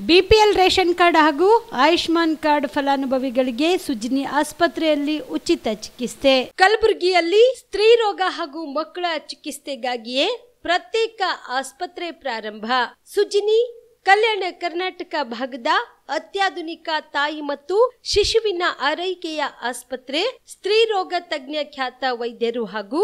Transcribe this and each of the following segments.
BPL ration card ಹಾಗೂ Ayushman card ಫಲಾನುಭವಿಗಳಿಗೆ ಸುಜಿನಿ ಆಸ್ಪತ್ರೆಯಲ್ಲಿ ಉಚಿತ ಚಿಕಿತ್ಸೆ. ಕಲಬುರಗಿಯಲ್ಲಿ ಸ್ತ್ರೀ ರೋಗ ಹಾಗೂ ಮಕ್ಕಳ ಚಿಕಿತ್ಸೆಗಾಗಿಯೇ ಪ್ರತ್ಯೇಕ ಆಸ್ಪತ್ರೆ ಪ್ರಾರಂಭ. ಸುಜಿನಿ ಕಲ್ಯಾಣ ಕರ್ನಾಟಕ ಭಾಗದ ಅತ್ಯಾಧುನಿಕ ತಾಯಿ ಮತ್ತು ಶಿಶುವಿನ ಆರೈಕೆಯ ಆಸ್ಪತ್ರೆ. ಸ್ತ್ರೀ ರೋಗ ತಜ್ಞ ಖ್ಯಾತ ವೈದ್ಯರು ಹಾಗೂ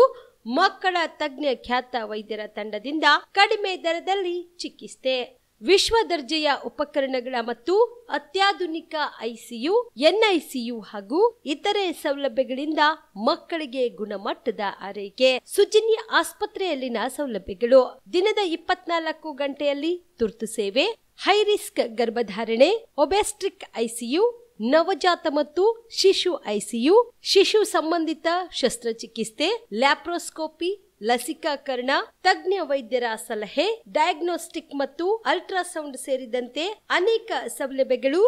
ಮಕ್ಕಳ ತಜ್ಞ ಖ್ಯಾತ ವೈದ್ಯರ ತಂಡದಿಂದ ಕಡಿಮೆ ದರದಲ್ಲಿ ಚಿಕಿತ್ಸೆ, ವಿಶ್ವ ದರ್ಜೆಯ ಉಪಕರಣಗಳ ಮತ್ತು ಅತ್ಯಾಧುನಿಕ ಐಸಿಯು, ಎನ್ಐಸಿಯು ಹಾಗೂ ಇತರೆ ಸೌಲಭ್ಯಗಳಿಂದ ಮಕ್ಕಳಿಗೆ ಗುಣಮಟ್ಟದ ಆರೈಕೆ. ಸುಜಿನಿ ಆಸ್ಪತ್ರೆಯಲ್ಲಿನ ಸೌಲಭ್ಯಗಳು: ದಿನದ 24 ಗಂಟೆಯಲ್ಲಿ ತುರ್ತು ಸೇವೆ, ಹೈ ರಿಸ್ಕ್ ಗರ್ಭಧಾರಣೆ, ಒಬೆಸ್ಟ್ರಿಕ್ ಐಸಿಯು, ನವಜಾತ ಮತ್ತು ಶಿಶು ಐಸಿಯು, ಶಿಶು ಸಂಬಂಧಿತ ಶಸ್ತ್ರಚಿಕಿತ್ಸೆ, ಲ್ಯಾಪ್ರೋಸ್ಕೋಪಿ, ಲಸಿಕಾಕರಣ, ತಜ್ಞ ವೈದ್ಯರ ಸಲಹೆ, ಡಯಾಗ್ನೋಸ್ಟಿಕ್ ಮತ್ತು ಅಲ್ಟ್ರಾಸೌಂಡ್ ಸೇರಿದಂತೆ ಅನೇಕ ಸೌಲಭ್ಯಗಳು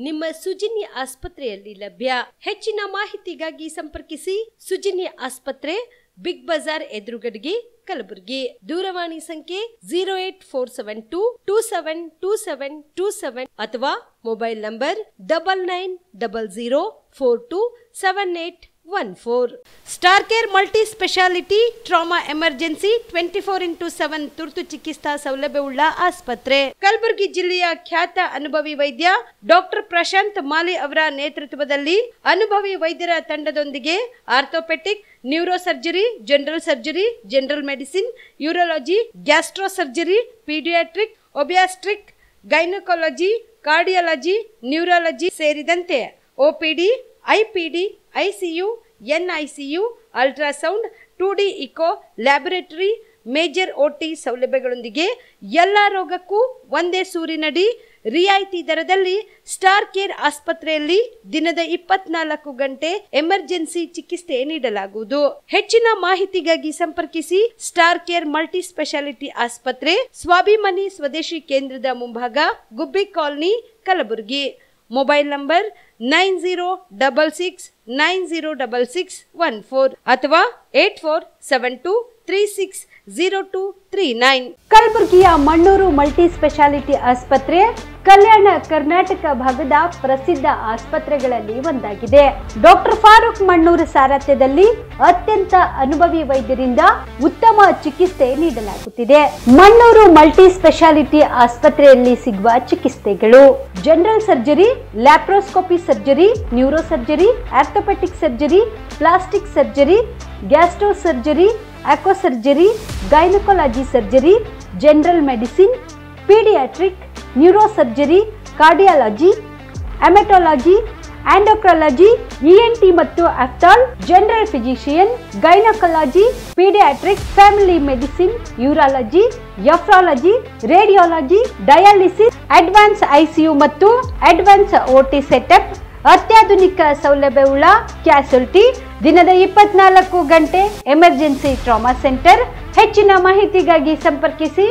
ನಿಮ್ಮ ಸುಜಿನಿ ಆಸ್ಪತ್ರೆಯಲ್ಲಿ ಲಭ್ಯ. ಹೆಚ್ಚಿನ ಮಾಹಿತಿಗಾಗಿ ಸಂಪರ್ಕಿಸಿ ಸುಜಿನಿ ಆಸ್ಪತ್ರೆ, ಬಿಗ್ ಬಜಾರ್ ಎದುರುಗಡೆಗೆ, ಕಲಬುರಗಿ. ದೂರವಾಣಿ ಸಂಖ್ಯೆ 08472 272727 ಅಥವಾ mobile number 9900427814. Star care multi speciality trauma emergency 24x7 ತುರ್ತು ಚಿಕಿತ್ಸಾ ಸೌಲಭ್ಯವುಳ್ಳ ಆಸ್ಪತ್ರೆ. ಕಲಬುರಗಿ ಜಿಲ್ಲೆಯ ಖ್ಯಾತ ಅನುಭವಿ ವೈದ್ಯ ಡಾಕ್ಟರ್ ಪ್ರಶಾಂತ್ ಮಾಲಿ ಅವರ ನೇತೃತ್ವದಲ್ಲಿ ಅನುಭವಿ ವೈದ್ಯರ ತಂಡದೊಂದಿಗೆ orthopaedic, neuro surgery, general surgery, general medicine, urology, gastro surgery, paediatric, obstetric, gynaecology, cardiology, neurology ಸೇರಿದಂತೆ OPD, IPD, ICU, NICU, ultrasound, 2D echo, laboratory, major OT ಸೌಲಭ್ಯಗಳೊಂದಿಗೆ ಎಲ್ಲ ರೋಗಕ್ಕೂ ಒಂದೇ ಸೂರಿನಡಿ ರಿಯಾಯಿತಿ ದರದಲ್ಲಿ ಸ್ಟಾರ್ ಕೇರ್ ಆಸ್ಪತ್ರೆಯಲ್ಲಿ ದಿನದ 24 ಗಂಟೆ ಎಮರ್ಜೆನ್ಸಿ ಚಿಕಿತ್ಸೆ ನೀಡಲಾಗುವುದು. ಹೆಚ್ಚಿನ ಮಾಹಿತಿಗಾಗಿ ಸಂಪರ್ಕಿಸಿ ಸ್ಟಾರ್ ಕೇರ್ ಮಲ್ಟಿ ಸ್ಪೆಷಾಲಿಟಿ ಆಸ್ಪತ್ರೆ, ಸ್ವಾಭಿಮಾನಿ ಸ್ವದೇಶಿ ಕೇಂದ್ರದ ಮುಂಭಾಗ, ಗುಬ್ಬಿ ಕಾಲನಿ, ಕಲಬುರಗಿ. ಮೊಬೈಲ್ ನಂಬರ್ 9066906614 ಅಥವಾ 8472360239. ಕಲಬುರಗಿಯ ಮಣ್ಣೂರು ಮಲ್ಟಿ ಸ್ಪೆಷಾಲಿಟಿ ಆಸ್ಪತ್ರೆ ಕಲ್ಯಾಣ ಕರ್ನಾಟಕ ಭಾಗದ ಪ್ರಸಿದ್ಧ ಆಸ್ಪತ್ರೆಗಳಲ್ಲಿ ಒಂದಾಗಿದೆ. ಡಾಕ್ಟರ್ ಫಾರೂಕ್ ಮಣ್ಣೂರು ಸಾರಥ್ಯದಲ್ಲಿ ಅತ್ಯಂತ ಅನುಭವಿ ವೈದ್ಯರಿಂದ ಉತ್ತಮ ಚಿಕಿತ್ಸೆ ನೀಡಲಾಗುತ್ತಿದೆ. ಮಣ್ಣೂರು ಮಲ್ಟಿ ಸ್ಪೆಷಾಲಿಟಿ ಆಸ್ಪತ್ರೆಯಲ್ಲಿ ಸಿಗುವ ಚಿಕಿತ್ಸೆಗಳು: general surgery, laparoscopy surgery, neuro surgery, orthopaedic surgery, plastic surgery, gastro surgery, onco surgery, gynaecology surgery, general medicine, paediatric, neuro surgery, cardiology, haematology, endocrinology, ENT ಮತ್ತು ophthal, general physician, gynaecology, paediatric, family medicine, urology, nephrology, radiology, dialysis, advance ICU ಮತ್ತು advance OT setup, ಅತ್ಯಾಧುನಿಕ ಸೌಲಭ್ಯವುಳ್ಳ ಕ್ಯಾಸುಲಿಟಿ, ದಿನದ 24 ಗಂಟೆ emergency trauma centre. ಹೆಚ್ಚಿನ ಮಾಹಿತಿಗಾಗಿ ಸಂಪರ್ಕಿಸಿ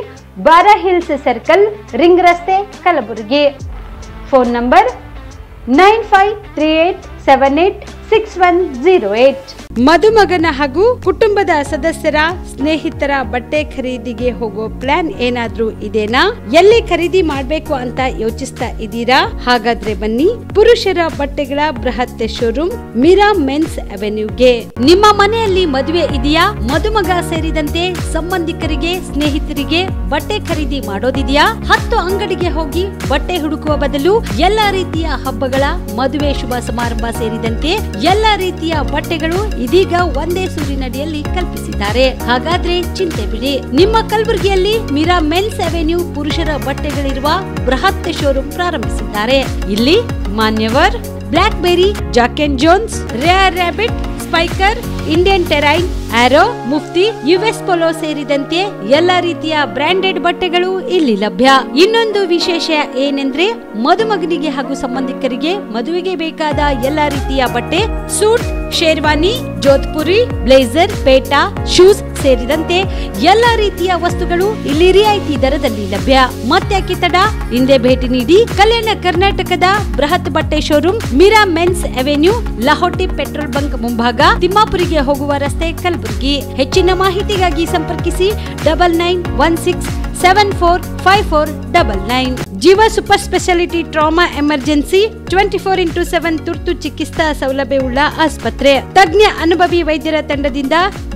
ಬಾರಾ hills circle, ring ರಸ್ತೆ, ಕಲಬುರಗಿ. Phone number 9538786108. ಮದುಮಗನ ಹಾಗೂ ಕುಟುಂಬದ ಸದಸ್ಯರ ಸ್ನೇಹಿತರ ಬಟ್ಟೆ ಖರೀದಿಗೆ ಹೋಗೋ ಪ್ಲಾನ್ ಏನಾದ್ರೂ ಇದೆನಾ? ಎಲ್ಲಿ ಖರೀದಿ ಮಾಡ್ಬೇಕು ಅಂತ ಯೋಚಿಸ್ತಾ ಇದ್ದೀರಾ? ಹಾಗಾದ್ರೆ ಬನ್ನಿ ಪುರುಷರ ಬಟ್ಟೆಗಳ ಬೃಹತ್ ಶೋರೂಮ್ ಮೀರಾ ಮೆನ್ಸ್ ಅವೆನ್ಯೂಗೆ. ನಿಮ್ಮ ಮನೆಯಲ್ಲಿ ಮದುವೆ ಇದೆಯಾ? ಮದುಮಗ ಸೇರಿದಂತೆ ಸಂಬಂಧಿಕರಿಗೆ, ಸ್ನೇಹಿತರಿಗೆ ಬಟ್ಟೆ ಖರೀದಿ ಮಾಡೋದಿದೆಯಾ? 10 ಅಂಗಡಿಗೆ ಹೋಗಿ ಬಟ್ಟೆ ಹುಡುಕುವ ಬದಲು ಎಲ್ಲಾ ರೀತಿಯ ಹಬ್ಬಗಳ, ಮದುವೆ, ಶುಭ ಸಮಾರಂಭ ಸೇರಿದಂತೆ ಎಲ್ಲಾ ರೀತಿಯ ಬಟ್ಟೆಗಳು ಇದೀಗ ಒಂದೇ ಸೂರಿನಡಿಯಲ್ಲಿ ಕಲ್ಪಿಸಿದ್ದಾರೆ. ಹಾಗಾದ್ರೆ ಚಿಂತೆ ಬಿಡಿ, ನಿಮ್ಮ ಕಲಬುರಗಿಯಲ್ಲಿ ಮೀರಾ ಮೆನ್ಸ್ ಅವೆನ್ಯೂ ಪುರುಷರ ಬಟ್ಟೆಗಳಿರುವ ಬೃಹತ್ ಶೋರೂಮ್ ಪ್ರಾರಂಭಿಸಿದ್ದಾರೆ. ಇಲ್ಲಿ Manyavar, Black Berry, Jack and Jones, Rare Rabbit, Spykar, Indian Terrain, Arrow, Mufti, US Polo ಸೇರಿದಂತೆ ಎಲ್ಲಾ ರೀತಿಯ ಬ್ರಾಂಡೆಡ್ ಬಟ್ಟೆಗಳು ಇಲ್ಲಿ ಲಭ್ಯ. ಇನ್ನೊಂದು ವಿಶೇಷ ಏನೆಂದ್ರೆ ಮದುಮಗನಿಗೆ ಹಾಗೂ ಸಂಬಂಧಿಕರಿಗೆ ಮದುವೆಗೆ ಬೇಕಾದ ಎಲ್ಲಾ ರೀತಿಯ ಬಟ್ಟೆ, ಸೂಟ್, ಶೇರ್ವಾನಿ, ಜೋಧ್ಪುರಿ, ಬ್ಲೇಸರ್, ಪೇಟಾ, ಶೂಸ್ ಸೇರಿದಂತೆ ಎಲ್ಲಾ ರೀತಿಯ ವಸ್ತುಗಳು ಇಲ್ಲಿ ರಿಯಾಯಿತಿ ದರದಲ್ಲಿ ಲಭ್ಯ. ಮತ್ತೆ ತಡ, ಹಿಂದೆ ಭೇಟಿ ನೀಡಿ ಕಲ್ಯಾಣ ಕರ್ನಾಟಕದ ಬೃಹತ್ ಬಟ್ಟೆ showroom Meera men's avenue, Lahoti petrol bunk ಮುಂಭಾಗ, ತಿಮ್ಮಾಪುರಿಗೆ ಹೋಗುವ ರಸ್ತೆ, ಕಲಬುರಗಿ. ಹೆಚ್ಚಿನ ಮಾಹಿತಿಗಾಗಿ ಸಂಪರ್ಕಿಸಿ 9916745499. ಜೀವ super speciality trauma emergency 24x7 ತುರ್ತು ಚಿಕಿತ್ಸಾ ಸೌಲಭ್ಯವುಳ್ಳ ಆಸ್ಪತ್ರೆ. ತಜ್ಞ ಅನುಭವಿ ವೈದ್ಯರ ತಂಡದಿಂದ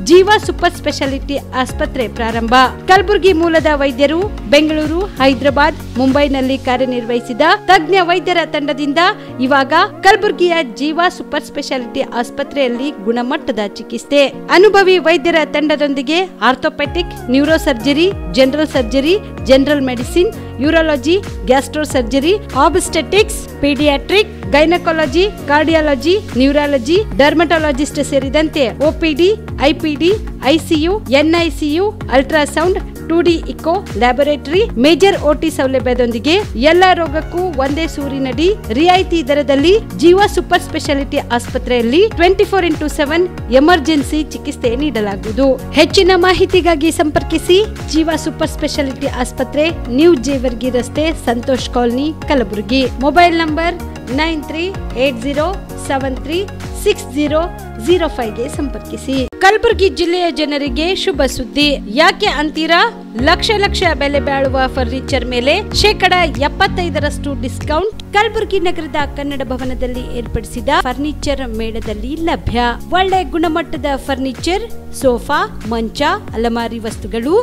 ಜೀವ ಸೂಪರ್ ಸ್ಪೆಷಾಲಿಟಿ ಆಸ್ಪತ್ರೆ ಪ್ರಾರಂಭ. ಕಲಬುರಗಿ ಮೂಲದ ವೈದ್ಯರು ಬೆಂಗಳೂರು, ಹೈದರಾಬಾದ್, ಮುಂಬೈನಲ್ಲಿ ಕಾರ್ಯನಿರ್ವಹಿಸಿದ ತಜ್ಞ ವೈದ್ಯರ ತಂಡದಿಂದ ಇವಾಗ ಕಲಬುರಗಿಯ ಜೀವ ಸೂಪರ್ ಸ್ಪೆಷಾಲಿಟಿ ಆಸ್ಪತ್ರೆಯಲ್ಲಿ ಗುಣಮಟ್ಟದ ಚಿಕಿತ್ಸೆ. ಅನುಭವಿ ವೈದ್ಯರ ತಂಡದೊಂದಿಗೆ orthopaedic, neuro surgery, general surgery, general medicine, urology, gastro surgery, obstetrics, paediatric, gynaecology, cardiology, neurology, dermatologist ಸೇರಿದಂತೆ OPD, IPD, ICU, NICU, ultrasound, 2D echo, laboratory, major OT ಸೌಲಭ್ಯದೊಂದಿಗೆ ಎಲ್ಲ ರೋಗಕ್ಕೂ ಒಂದೇ ಸೂರಿನಡಿ ರಿಯಾಯಿತಿ ದರದಲ್ಲಿ ಜೀವ ಸೂಪರ್ ಸ್ಪೆಷಾಲಿಟಿ ಆಸ್ಪತ್ರೆಯಲ್ಲಿ 24x7 ಎಮರ್ಜೆನ್ಸಿ ಚಿಕಿತ್ಸೆ ನೀಡಲಾಗುವುದು. ಹೆಚ್ಚಿನ ಮಾಹಿತಿಗಾಗಿ ಸಂಪರ್ಕಿಸಿ ಜೀವ ಸೂಪರ್ ಸ್ಪೆಷಾಲಿಟಿ ಆಸ್ಪತ್ರೆ, ನ್ಯೂ ಜೇವರ್ಗಿ ರಸ್ತೆ, Santosh colony, Kalaburagi. Mobile number 9380736005 ಗೆ ಸಂಪರ್ಕಿಸಿ. ಕಲಬುರಗಿ ಜಿಲ್ಲೆಯ ಜನರಿಗೆ ಶುಭ ಸುದ್ದಿ. ಯಾಕೆ ಅಂತೀರಾ? ಲಕ್ಷ ಲಕ್ಷ ಬೆಲೆ ಬಾಳುವ ಫರ್ನಿಚರ್ ಮೇಲೆ 75% ಡಿಸ್ಕೌಂಟ್ ಕಲಬುರಗಿ ನಗರದ ಕನ್ನಡ ಭವನದಲ್ಲಿ ಏರ್ಪಡಿಸಿದ ಫರ್ನಿಚರ್ ಮೇಳದಲ್ಲಿ ಲಭ್ಯ. ಒಳ್ಳೆ ಗುಣಮಟ್ಟದ ಫರ್ನಿಚರ್, ಸೋಫಾ, ಮಂಚ, ಅಲಮಾರಿ ವಸ್ತುಗಳು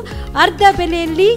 ಅರ್ಧ ಬೆಲೆಯಲ್ಲಿ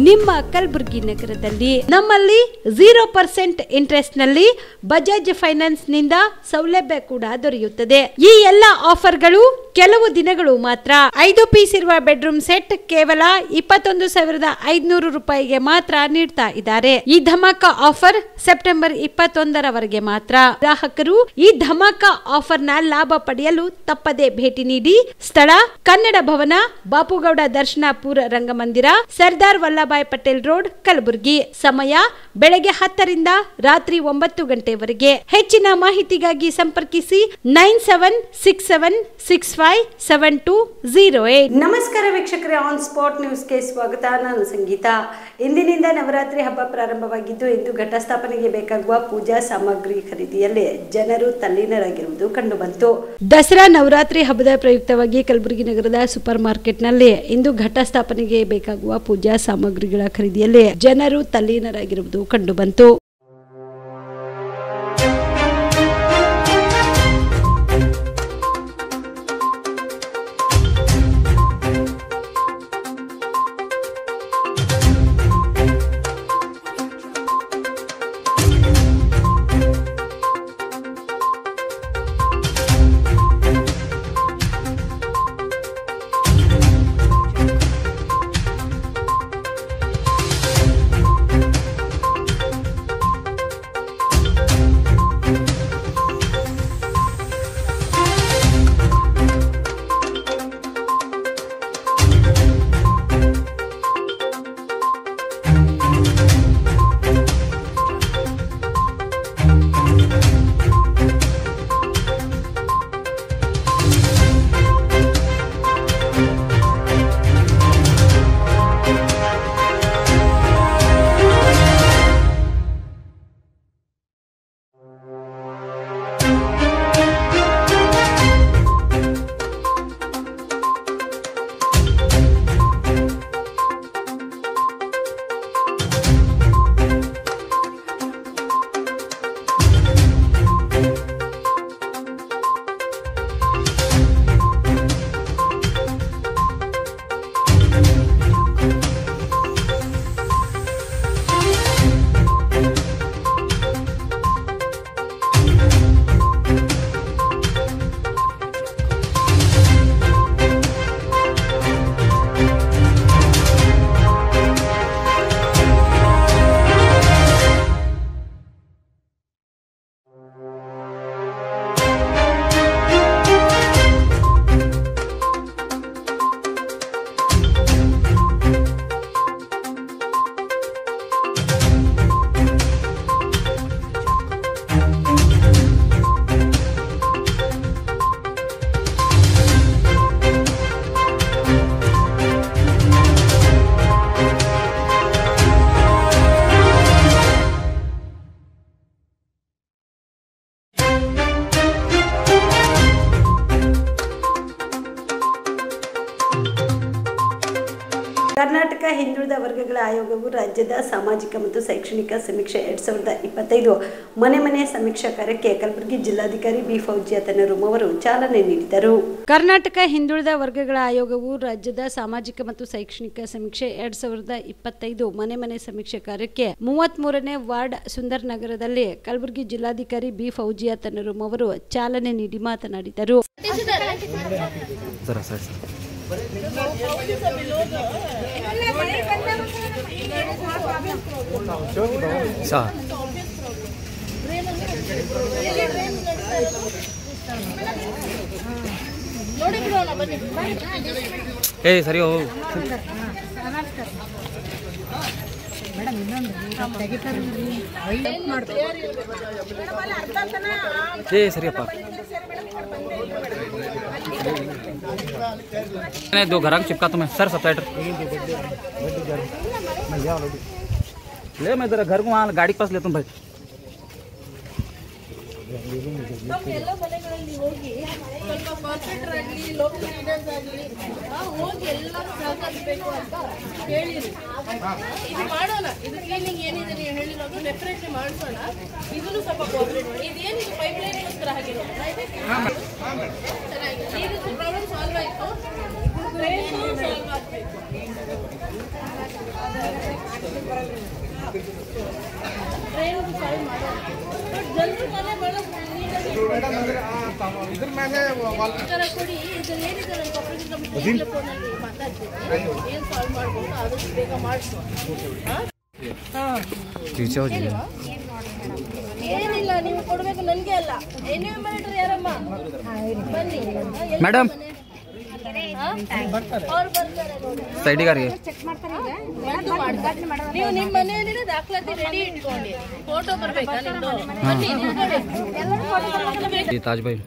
ನಿಮ್ಮ ಕಲಬುರಗಿ ನಗರದಲ್ಲಿ. ನಮ್ಮಲ್ಲಿ 0% ಇಂಟ್ರೆಸ್ಟ್ ನಲ್ಲಿ ಬಜಾಜ್ ಫೈನಾನ್ಸ್ ನಿಂದ ಸೌಲಭ್ಯ ಕೂಡ ದೊರೆಯುತ್ತದೆ. ಈ ಎಲ್ಲ ಆಫರ್ಗಳು ಕೆಲವು ದಿನಗಳು ಮಾತ್ರ. 5 ಪೀಸ್ ಇರುವ ಬೆಡ್ರೂಮ್ ಸೆಟ್ ಕೇವಲ 21,500 ರೂಪಾಯಿಗೆ ಮಾತ್ರ ನೀಡ್ತಾ ಇದ್ದಾರೆ. ಈ ಧಮಾಕ ಆಫರ್ ಸೆಪ್ಟೆಂಬರ್ 21ರವರೆಗೆ ಮಾತ್ರ. ಗ್ರಾಹಕರು ಈ ಧಮಾಕ ಆಫರ್ ನ ಲಾಭ ಪಡೆಯಲು ತಪ್ಪದೆ ಭೇಟಿ ನೀಡಿ. ಸ್ಥಳ ಕನ್ನಡ ಭವನ, ಬಾಪುಗೌಡ ದರ್ಶನಾಪುರ ರಂಗಮಂದಿರ, ಸರ್ದಾರ್ ವಲ್ಲಭಾಯ್ ಪಟೇಲ್ ರೋಡ್, ಕಲಬುರಗಿ. ಸಮಯ ಬೆಳಗ್ಗೆ 10ರಿಂದ ರಾತ್ರಿ 9 ಗಂಟೆವರೆಗೆ. ಹೆಚ್ಚಿನ ಮಾಹಿತಿಗಾಗಿ ಸಂಪರ್ಕಿಸಿ 9767657208. ನಮಸ್ಕಾರ ವೀಕ್ಷಕರೇ, ಆನ್ ಸ್ಪಾಟ್ ನ್ಯೂಸ್ಗೆ ಸ್ವಾಗತ. ನಾನು ಸಂಗೀತ. ಇಂದಿನಿಂದ ನವರಾತ್ರಿ ಹಬ್ಬ ಪ್ರಾರಂಭವಾಗಿದ್ದು ಇಂದು ಘಟಸ್ಥಾಪನೆಗೆ ಬೇಕಾಗುವ ಪೂಜಾ ಸಾಮಗ್ರಿ ಖರೀದಿಯಲ್ಲಿ ಜನರು ತಲ್ಲೀನರಾಗಿರುವುದು ಕಂಡುಬಂತು. ದಸರಾ ನವರಾತ್ರಿ ಹಬ್ಬದ ಪ್ರಯುಕ್ತವಾಗಿ ಕಲಬುರಗಿ ನಗರದ ಸೂಪರ್ ಮಾರ್ಕೆಟ್ನಲ್ಲಿ ಇಂದು ಘಟಸ್ಥಾಪನೆಗೆ ಬೇಕಾಗುವ ಪೂಜಾ ಸಾಮಗ್ರಿಗಳ ಖರೀದಿಯಲ್ಲಿ ಜನರು ತಲ್ಲೀನರಾಗಿರುವುದು ಕಂಡುಬಂತು. ಕರ್ನಾಟಕ ಹಿಂದುಳಿದ ವರ್ಗಗಳ ಆಯೋಗವು ರಾಜ್ಯದ ಸಾಮಾಜಿಕ ಮತ್ತು ಶೈಕ್ಷಣಿಕ ಸಮೀಕ್ಷೆ 2025 ಮನೆ ಮನೆ ಸಮೀಕ್ಷಾ ಕಾರ್ಯಕ್ಕೆ ಕಲಬುರಗಿ ಜಿಲ್ಲಾಧಿಕಾರಿ ಬಿ ಫೌಜಿಯಾ ತನ್ನರುಮ್ ಅವರು ಚಾಲನೆ ನೀಡಿದರು. ಕರ್ನಾಟಕ ಹಿಂದುಳಿದ ವರ್ಗಗಳ ಆಯೋಗವು ರಾಜ್ಯದ ಸಾಮಾಜಿಕ ಮತ್ತು ಶೈಕ್ಷಣಿಕ ಸಮೀಕ್ಷೆ 2025 ಮನೆ ಮನೆ ಸಮೀಕ್ಷೆ ಕಾರ್ಯಕ್ಕೆ 33ನೇ ವಾರ್ಡ್ ಸುಂದರ್ ನಗರದಲ್ಲಿ ಕಲಬುರಗಿ ಜಿಲ್ಲಾಧಿಕಾರಿ ಬಿ ಫೌಜಿಯಾ ತನ್ನರುಮ್ ಅವರು ಚಾಲನೆ ನೀಡಿ ಮಾತನಾಡಿದರು. ಸರಿ ಸರಿಯಪ್ಪ दो घर चिपका तुम्हें सर सब्टाइटर ले मैं इधर घर को वहाँ गाड़ी के पास ले तुम भाई ಎಲ್ಲ ಮನೆಗಳಲ್ಲಿ ಹೋಗಿ ಸ್ವಲ್ಪ ಕಾರ್ಪೊರೇಟರ್ ಆಗಲಿ ಲೋಕಲ್ ಲೀಡರ್ಸ್ ಆಗಲಿ ಹೋಗಿ ಎಲ್ಲರೂ ಸಹಕರಿಸಬೇಕು ಅಂತ ಹೇಳಿರಿ. ಇದು ಮಾಡೋಣ, ಇದು ಕ್ಲೀನಿಂಗ್ ಏನಿದೆ ನೀವು ಹೇಳಿರೋದು ಡೆಫಿನೆಟ್ಲಿ ಮಾಡಿಸೋಣ. ಇದನ್ನು ಸ್ವಲ್ಪ ಕೋಆಪರೇಟ್ ಮಾಡಿ. ಇದೇನಿದು ಪೈಪ್ಲೈನ್ಗೋಸ್ಕರ ಆಗಿರೋದು ಚೆನ್ನಾಗಿದೆ. ಈಗ ಪ್ರಾಬ್ಲಮ್ ಸಾಲ್ವ್ ಆಯಿತು, ಡ್ರೈನು ಸಾಲ್ವ್ ಆಗಬೇಕು. ಡ್ರೈನ್ ಸಾಲ್ವ್ ಮಾಡೋಣ. ಬಟ್ ಜನರು ಮನೆ ಮಾಡೋದು ಕೊಡಿ. ಇದು ಏನಿದೆ ನನ್ನ ಪಕ್ಕದಿಂದ ಫೋನಲ್ಲಿ ಮಾತಾಡ್ತೀನಿ, ಏನು ಸಾಲ್ವ್ ಮಾಡ್ಬೋದು ಆದಷ್ಟು ಬೇಗ ಮಾಡಿಸುವ. ಏನಿಲ್ಲ, ನೀವು ಕೊಡಬೇಕು, ನನಗೆ ಅಲ್ಲ. ಎನ್ಯೂಮರೇಟರ್ ಯಾರಮ್ಮ ಬನ್ನಿ ಮೇಡಮ್, ಅವ್ರು ಬರ್ತಾರೆ ನೋಡಿ. ನೀವು ನಿಮ್ಮ ಮನೆಯಲ್ಲಿ ದಾಖಲಾತಿ ರೆಡಿ ಇಟ್ಕೊಂಡು ಫೋಟೋ ಬರ್ಬೇಕಾ ನಿಮ್ದು? ತಾಜ್ ಭಾई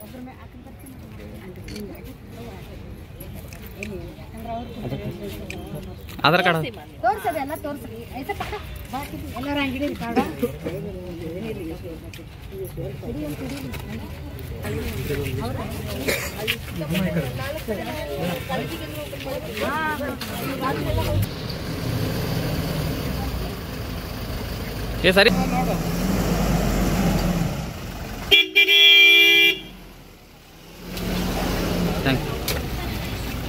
ಆಧಾರ್ ಕಾರ್ಡ್ ತೋರ್ಸದೆ ಎಲ್ಲ ತೋರ್ಸ್ರಿ. ಐತೆ ಪಕ್ಕ ಎಲ್ಲರ ಅಂಗಡಿ ಕಾರ್ಡ ये सारी थैंक यू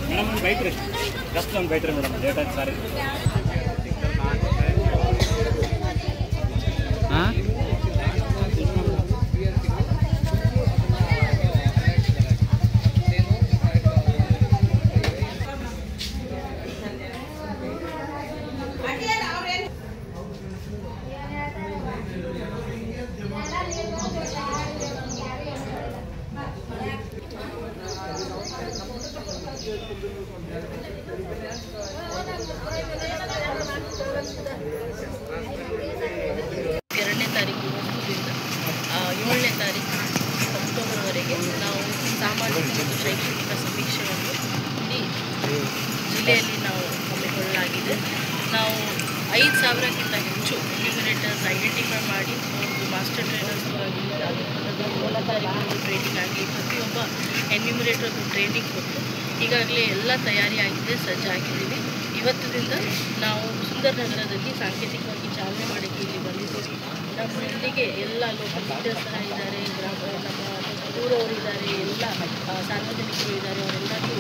मैडम. बैठे जस्ट हम बैठे मैडम डेटा सारे हाँ ಎರಡನೇ ತಾರೀಕು 7ನೇ ತಾರೀಕು ಅಕ್ಟೋಬರ್ವರೆಗೆ ನಾವು ಸಾಮಾಜಿಕ ಮತ್ತು ಶೈಕ್ಷಣಿಕ ಸಮೀಕ್ಷೆಯನ್ನು ಇಡೀ ಜಿಲ್ಲೆಯಲ್ಲಿ ನಾವು ಹಮ್ಮಿಕೊಳ್ಳಲಾಗಿದೆ. ನಾವು 5,000ಕ್ಕಿಂತ ಹೆಚ್ಚು ಎನ್ಯೂಮರೇಟರ್ಸ್ ಐಡೆಂಟಿಫೈ ಮಾಡಿ ಒಂದು ಮಾಸ್ಟರ್ ಟ್ರೈನರ್ಸ್ ಮೂಲಕಾರಿಗಳಿಗೆ ಟ್ರೈನಿಂಗ್ ಆಗಲಿ ಪ್ರತಿಯೊಬ್ಬ ಎನ್ಯೂಮರೇಟರ್ಗೂ ಟ್ರೈನಿಂಗ್ ಕೊಟ್ಟು ಈಗಾಗಲೇ ಎಲ್ಲ ತಯಾರಿ ಆಗಿದೆ, ಸಜ್ಜಾಗಿದ್ದೀವಿ. ಇವತ್ತಿನಿಂದ ನಾವು ಸುಂದರ್ ನಗರದಲ್ಲಿ ಸಾಂಕೇತಿಕವಾಗಿ ಚಾಲನೆ ಮಾಡೋಕ್ಕೆ ಇಲ್ಲಿ ಬಂದಿದ್ದೀವಿ. ನಮ್ಮೊಂದಿಗೆ ಎಲ್ಲ ಲೋಕಲ್ ಲೀಡರ್ಸ್ ಸಹ ಇದ್ದಾರೆ, ನಮ್ಮ ಊರವರು ಇದ್ದಾರೆ, ಎಲ್ಲ ಸಾರ್ವಜನಿಕರು ಇದ್ದಾರೆ. ಅವರೆಲ್ಲರಿಗೂ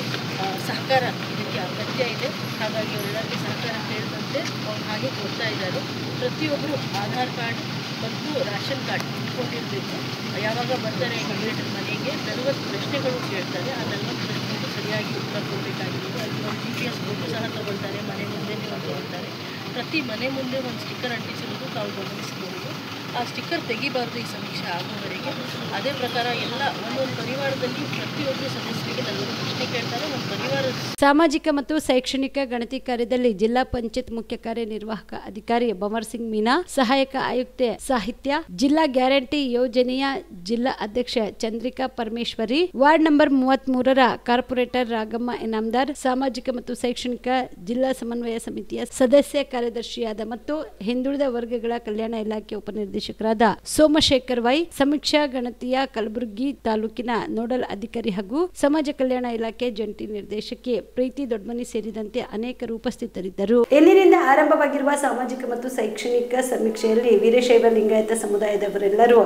ಸಹಕಾರ ಇದಕ್ಕೆ ಅಗತ್ಯ ಇದೆ. ಹಾಗಾಗಿ ಅವರೆಲ್ಲರಿಗೂ ಸಹಕಾರ ಕೇಳಿದಂತೆ ಅವ್ರು ಹಾಗೆ ಕೊಡ್ತಾ ಇದ್ದಾರೆ. ಪ್ರತಿಯೊಬ್ಬರು ಆಧಾರ್ ಕಾರ್ಡ್ ಮತ್ತು ರೇಷನ್ ಕಾರ್ಡ್ ಇಟ್ಕೊಂಡಿರಬೇಕು. ಯಾವಾಗ ಬರ್ತಾರೆ ಎನ್ಯೂಮರೇಟರ್ ಮನೆಗೆ 40 ಪ್ರಶ್ನೆಗಳು ಕೇಳ್ತಾರೆ. ಆ 40 ಪ್ರಶ್ನೆಗಳು ಸರಿಯಾಗಿ ಉತ್ತರ ಕೊಡಬೇಕಾಗಿದೆ. ಅಲ್ಲಿ ಒಂದು GPS ಫೋಟೋ ಸಹ ತಗೊಳ್ತಾರೆ, ಮನೆ ಮುಂದೆ ತಗೊಳ್ತಾರೆ. ಪ್ರತಿ ಮನೆ ಮುಂದೆ ಒಂದು ಸ್ಟಿಕ್ಕರ್ ಅಂಟಿಸಿರೋದು ತಾವು ಗಮನಿಸಬಹುದು. ಆ ಸ್ಟಿಕ್ಕರ್ ತೆಗಿಬಾರ್ದು ಈ ಸಮೀಕ್ಷೆ ಆಗುವವರೆಗೆ. ಅದೇ ಪ್ರಕಾರ ಎಲ್ಲ ಒಂದೊಂದು ಪರಿವಾರದಲ್ಲಿ ಪ್ರತಿಯೊಬ್ಬರು ಸದಸ್ಯರಿಗೆ 40 ಪ್ರಶ್ನೆ ಕೇಳ್ತಾರೆ. ಒಂದು ಪರಿವಾರ ಸಾಮಾಜಿಕ ಮತ್ತು ಶೈಕ್ಷಣಿಕ ಗಣತಿ ಕಾರ್ಯದಲ್ಲಿ ಜಿಲ್ಲಾ ಪಂಚಾಯತ್ ಮುಖ್ಯ ಕಾರ್ಯನಿರ್ವಾಹಕ ಅಧಿಕಾರಿ ಬಮರ್ ಸಿಂಗ್ ಮೀನಾ, ಸಹಾಯಕ ಆಯುಕ್ತೆ ಸಾಹಿತ್ಯ, ಜಿಲ್ಲಾ ಗ್ಯಾರಂಟಿ ಯೋಜನೆಯ ಜಿಲ್ಲಾ ಅಧ್ಯಕ್ಷ ಚಂದ್ರಿಕಾ ಪರಮೇಶ್ವರಿ, ವಾರ್ಡ್ ನಂಬರ್ 33ರ ಕಾರ್ಪೊರೇಟರ್ ರಾಗಮ್ಮ ಇನಾಮದಾರ್, ಸಾಮಾಜಿಕ ಮತ್ತು ಶೈಕ್ಷಣಿಕ ಜಿಲ್ಲಾ ಸಮನ್ವಯ ಸಮಿತಿಯ ಸದಸ್ಯ ಕಾರ್ಯದರ್ಶಿಯಾದ ಮತ್ತು ಹಿಂದುಳಿದ ವರ್ಗಗಳ ಕಲ್ಯಾಣ ಇಲಾಖೆ ಉಪನಿರ್ದೇಶಕ ನಿರ್ದೇಶಕರಾದ ಸೋಮಶೇಖರ್ ವೈ, ಸಮೀಕ್ಷಾ ಗಣತಿಯ ಕಲಬುರಗಿ ತಾಲೂಕಿನ ನೋಡಲ್ ಅಧಿಕಾರಿ ಹಾಗೂ ಸಮಾಜ ಕಲ್ಯಾಣ ಇಲಾಖೆ ಜಂಟಿ ನಿರ್ದೇಶಕಿ ಪ್ರೀತಿ ದೊಡ್ಮನಿ ಸೇರಿದಂತೆ ಅನೇಕರು ಉಪಸ್ಥಿತರಿದ್ದರು. ಇಂದಿನಿಂದ ಆರಂಭವಾಗಿರುವ ಸಾಮಾಜಿಕ ಮತ್ತು ಶೈಕ್ಷಣಿಕ ಸಮೀಕ್ಷೆಯಲ್ಲಿ ವೀರಶೈವ ಲಿಂಗಾಯತ ಸಮುದಾಯದವರೆಲ್ಲರೂ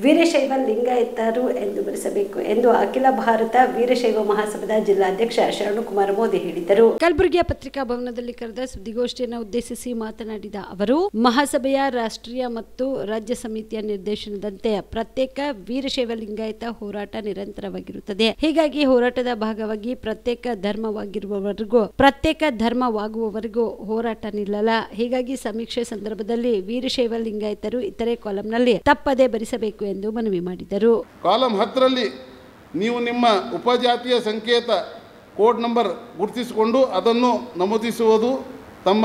ವೀರಶೈವ ಲಿಂಗಾಯತರು ಎಂದು ಬರೆಸಬೇಕು ಎಂದು ಅಖಿಲ ಭಾರತ ವೀರಶೈವ ಮಹಾಸಭಾದ ಜಿಲ್ಲಾಧ್ಯಕ್ಷ ಶರಣಕುಮಾರ ಮೋದಿ ಹೇಳಿದರು. ಕಲಬುರಗಿಯ ಪತ್ರಿಕಾ ಭವನದಲ್ಲಿ ಕರೆದ ಸುದ್ದಿಗೋಷ್ಠಿಯನ್ನು ಉದ್ದೇಶಿಸಿ ಮಾತನಾಡಿದ ಅವರು, ಮಹಾಸಭೆಯ ರಾಷ್ಟ್ರೀಯ ಮತ್ತು ರಾಜ್ಯ ಸಮಿತಿಯ ನಿರ್ದೇಶನದಂತೆ ಪ್ರತ್ಯೇಕ ವೀರಶೈವ ಲಿಂಗಾಯತ ಹೋರಾಟ ನಿರಂತರವಾಗಿರುತ್ತದೆ. ಹೀಗಾಗಿ ಹೋರಾಟದ ಭಾಗವಾಗಿ ಪ್ರತ್ಯೇಕ ಧರ್ಮವಾಗುವವರೆಗೂ ಹೋರಾಟ ನಿಲ್ಲಲ್ಲ. ಹೀಗಾಗಿ ಸಮೀಕ್ಷೆ ಸಂದರ್ಭದಲ್ಲಿ ವೀರಶೈವ ಲಿಂಗಾಯತರು ಇತರೆ ಕಾಲಂನಲ್ಲಿ ತಪ್ಪದೇ ಬರೆಸಬೇಕು ಎಂದು ಮನವಿ ಮಾಡಿದರು. ಕಾಲಂ 10ರಲ್ಲಿ ನೀವು ನಿಮ್ಮ ಉಪಜಾತಿಯ ಸಂಕೇತ ಕೋಡ್ ನಂಬರ್ ಗುರುತಿಸಿಕೊಂಡು ಅದನ್ನು ನಮೂದಿಸುವುದು, ತಮ್ಮ